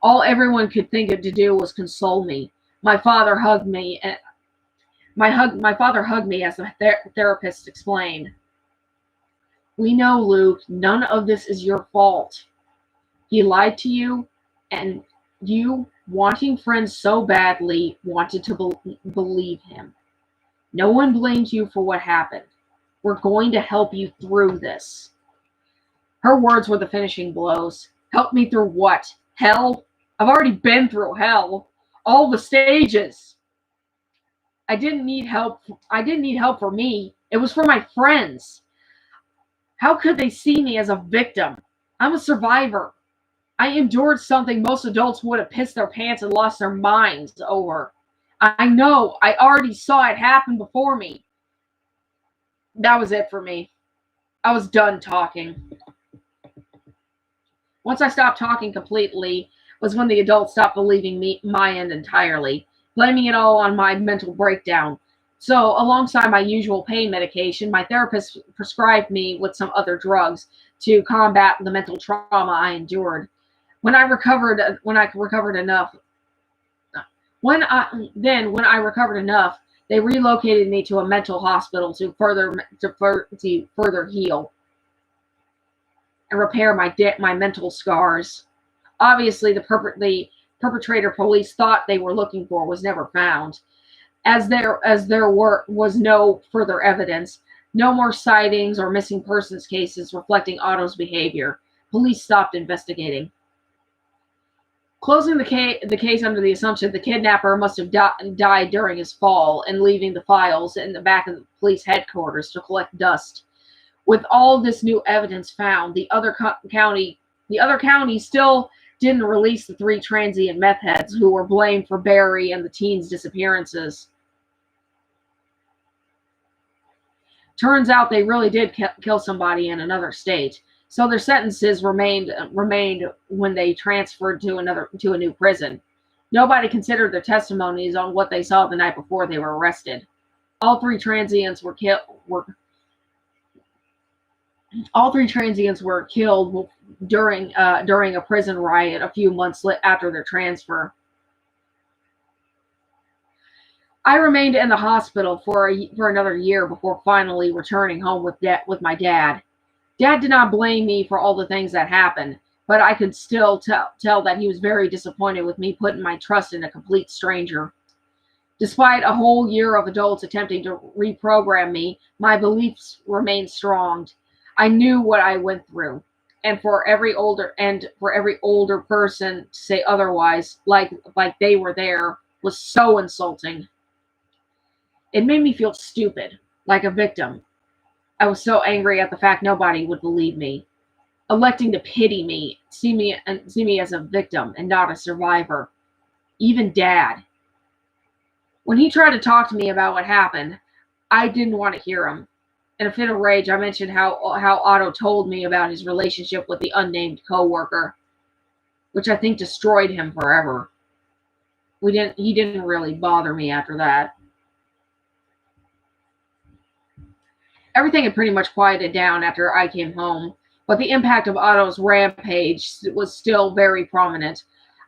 All everyone could think of to do was console me. My father hugged me, and my father hugged me as the therapist explained. We know, Luke, none of this is your fault. He lied to you, and you, wanting friends so badly, wanted to believe him. No one blames you for what happened. We're going to help you through this. Her words were the finishing blows. Help me through what? Hell? I've already been through hell. All the stages. I didn't need help. I didn't need help for me. It was for my friends. How could they see me as a victim? I'm a survivor. I endured something most adults would have pissed their pants and lost their minds over. I know. I already saw it happen before me. That was it for me. I was done talking. Once I stopped talking completely was when the adults stopped believing my end entirely, blaming it all on my mental breakdown. So, alongside my usual pain medication, my therapist prescribed me with some other drugs to combat the mental trauma I endured. When I recovered enough, when I recovered enough, they relocated me to a mental hospital to further heal and repair my mental scars. Obviously, the perpetrator police thought they were looking for was never found, as there was no further evidence, no more sightings or missing persons cases reflecting Otto's behavior. Police stopped investigating. Closing the case under the assumption the kidnapper must have died during his fall and leaving the files in the back of the police headquarters to collect dust. With all this new evidence found, the other county still didn't release the 3 transient meth heads who were blamed for Barry and the teens' disappearances. Turns out they really did kill somebody in another state, so their sentences remained when they transferred to a new prison. Nobody considered their testimonies on what they saw the night before they were arrested. All 3 transients were killed. All 3 transients were killed during a prison riot a few months after their transfer. I remained in the hospital for another year before finally returning home with my dad. Dad did not blame me for all the things that happened, but I could still tell that he was very disappointed with me putting my trust in a complete stranger. Despite a whole year of adults attempting to reprogram me, my beliefs remained strong. I knew what I went through, and for every older person to say otherwise, like they were there, was so insulting. It made me feel stupid, like a victim. I was so angry at the fact nobody would believe me, electing to pity me, see me as a victim and not a survivor. Even Dad. When he tried to talk to me about what happened, I didn't want to hear him. In a fit of rage, I mentioned how Otto told me about his relationship with the unnamed coworker, which I think destroyed him forever. He didn't really bother me after that. Everything had pretty much quieted down after I came home, but the impact of Otto's rampage was still very prominent.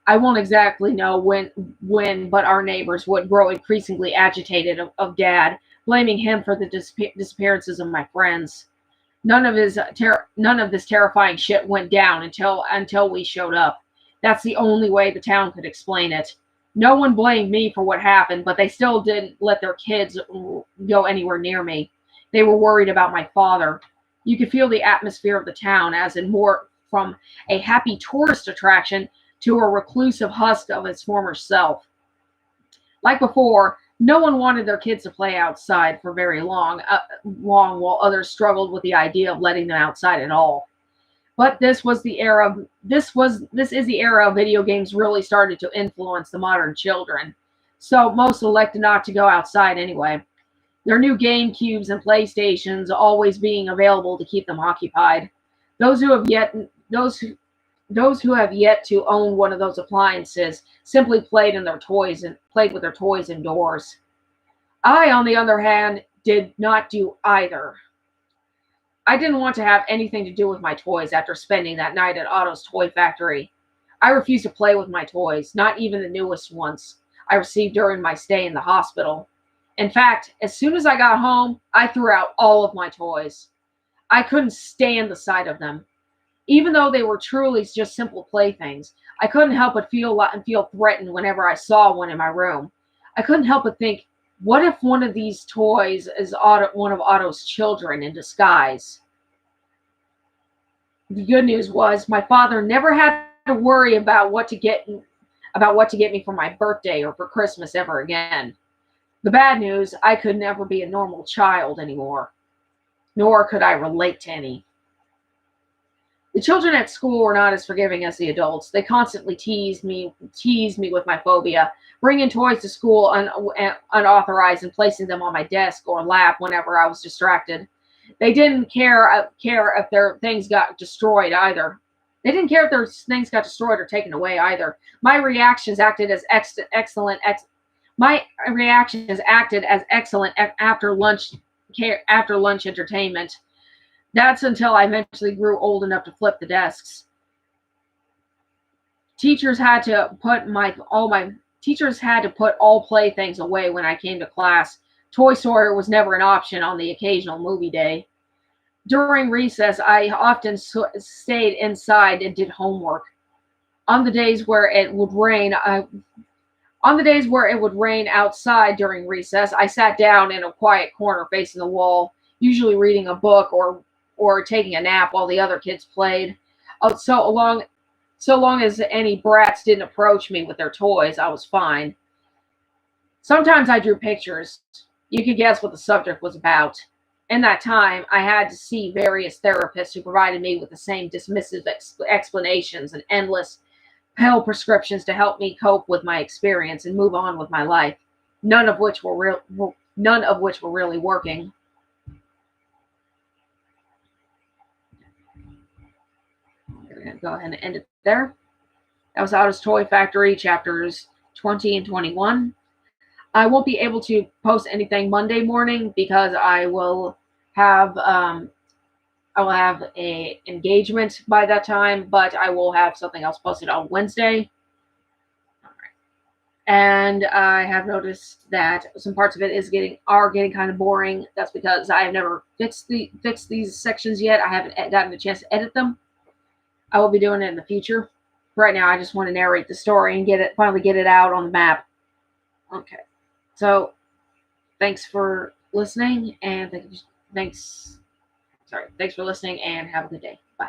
I won't exactly know when, but our neighbors would grow increasingly agitated of Dad, blaming him for the disappearances of my friends. None of this terrifying shit went down until we showed up. That's the only way the town could explain it. No one blamed me for what happened, but they still didn't let their kids go anywhere near me. They were worried about my father. You could feel the atmosphere of the town, as in more from a happy tourist attraction to a reclusive husk of its former self. Like before, no one wanted their kids to play outside for very long, while others struggled with the idea of letting them outside at all. But this is the era of video games really started to influence the modern children. So most elected not to go outside anyway. Their new Game Cubes and PlayStations always being available to keep them occupied. Those who have yet those who those who have yet to own one of those appliances simply played with their toys indoors. I, on the other hand, did not do either. I didn't want to have anything to do with my toys after spending that night at Otto's toy factory. I refused to play with my toys, not even the newest ones I received during my stay in the hospital. In fact, as soon as I got home, I threw out all of my toys. I couldn't stand the sight of them. Even though they were truly just simple playthings, I couldn't help but feel threatened whenever I saw one in my room. I couldn't help but think, what if one of these toys is one of Otto's children in disguise? The good news was my father never had to worry about what to get me for my birthday or for Christmas ever again. The bad news, I could never be a normal child anymore, nor could I relate to any. The children at school were not as forgiving as the adults. They constantly teased me with my phobia, bringing toys to school unauthorized and placing them on my desk or lap whenever I was distracted. They didn't care if their things got destroyed either. They didn't care if their things got destroyed or taken away either. My reactions acted as excellent after lunch entertainment. That's until I eventually grew old enough to flip the desks. Teachers had to put my all my Teachers had to put all playthings away when I came to class. Toy Story was never an option on the occasional movie day. During recess, I often stayed inside and did homework. On the days where it would rain, outside during recess, I sat down in a quiet corner facing the wall, usually reading a book or taking a nap while the other kids played. Uh, So long, so long as any brats didn't approach me with their toys, I was fine. Sometimes I drew pictures. You could guess what the subject was about. In that time, I had to see various therapists who provided me with the same dismissive explanations and endless pill prescriptions to help me cope with my experience and move on with my life. None of which were really working. We're gonna go ahead and end it there. That was Otto's Toy Factory, chapters 20 and 21. I won't be able to post anything Monday morning because have I will have a engagement by that time, but I will have something else posted on Wednesday. And I have noticed that some parts of it are getting kind of boring. That's because I have never fixed these sections yet. I haven't gotten a chance to edit them. I will be doing it in the future. Right now, I just want to narrate the story and finally get it out on the map. Okay, so thanks for listening, and thanks for listening, and have a good day. Bye.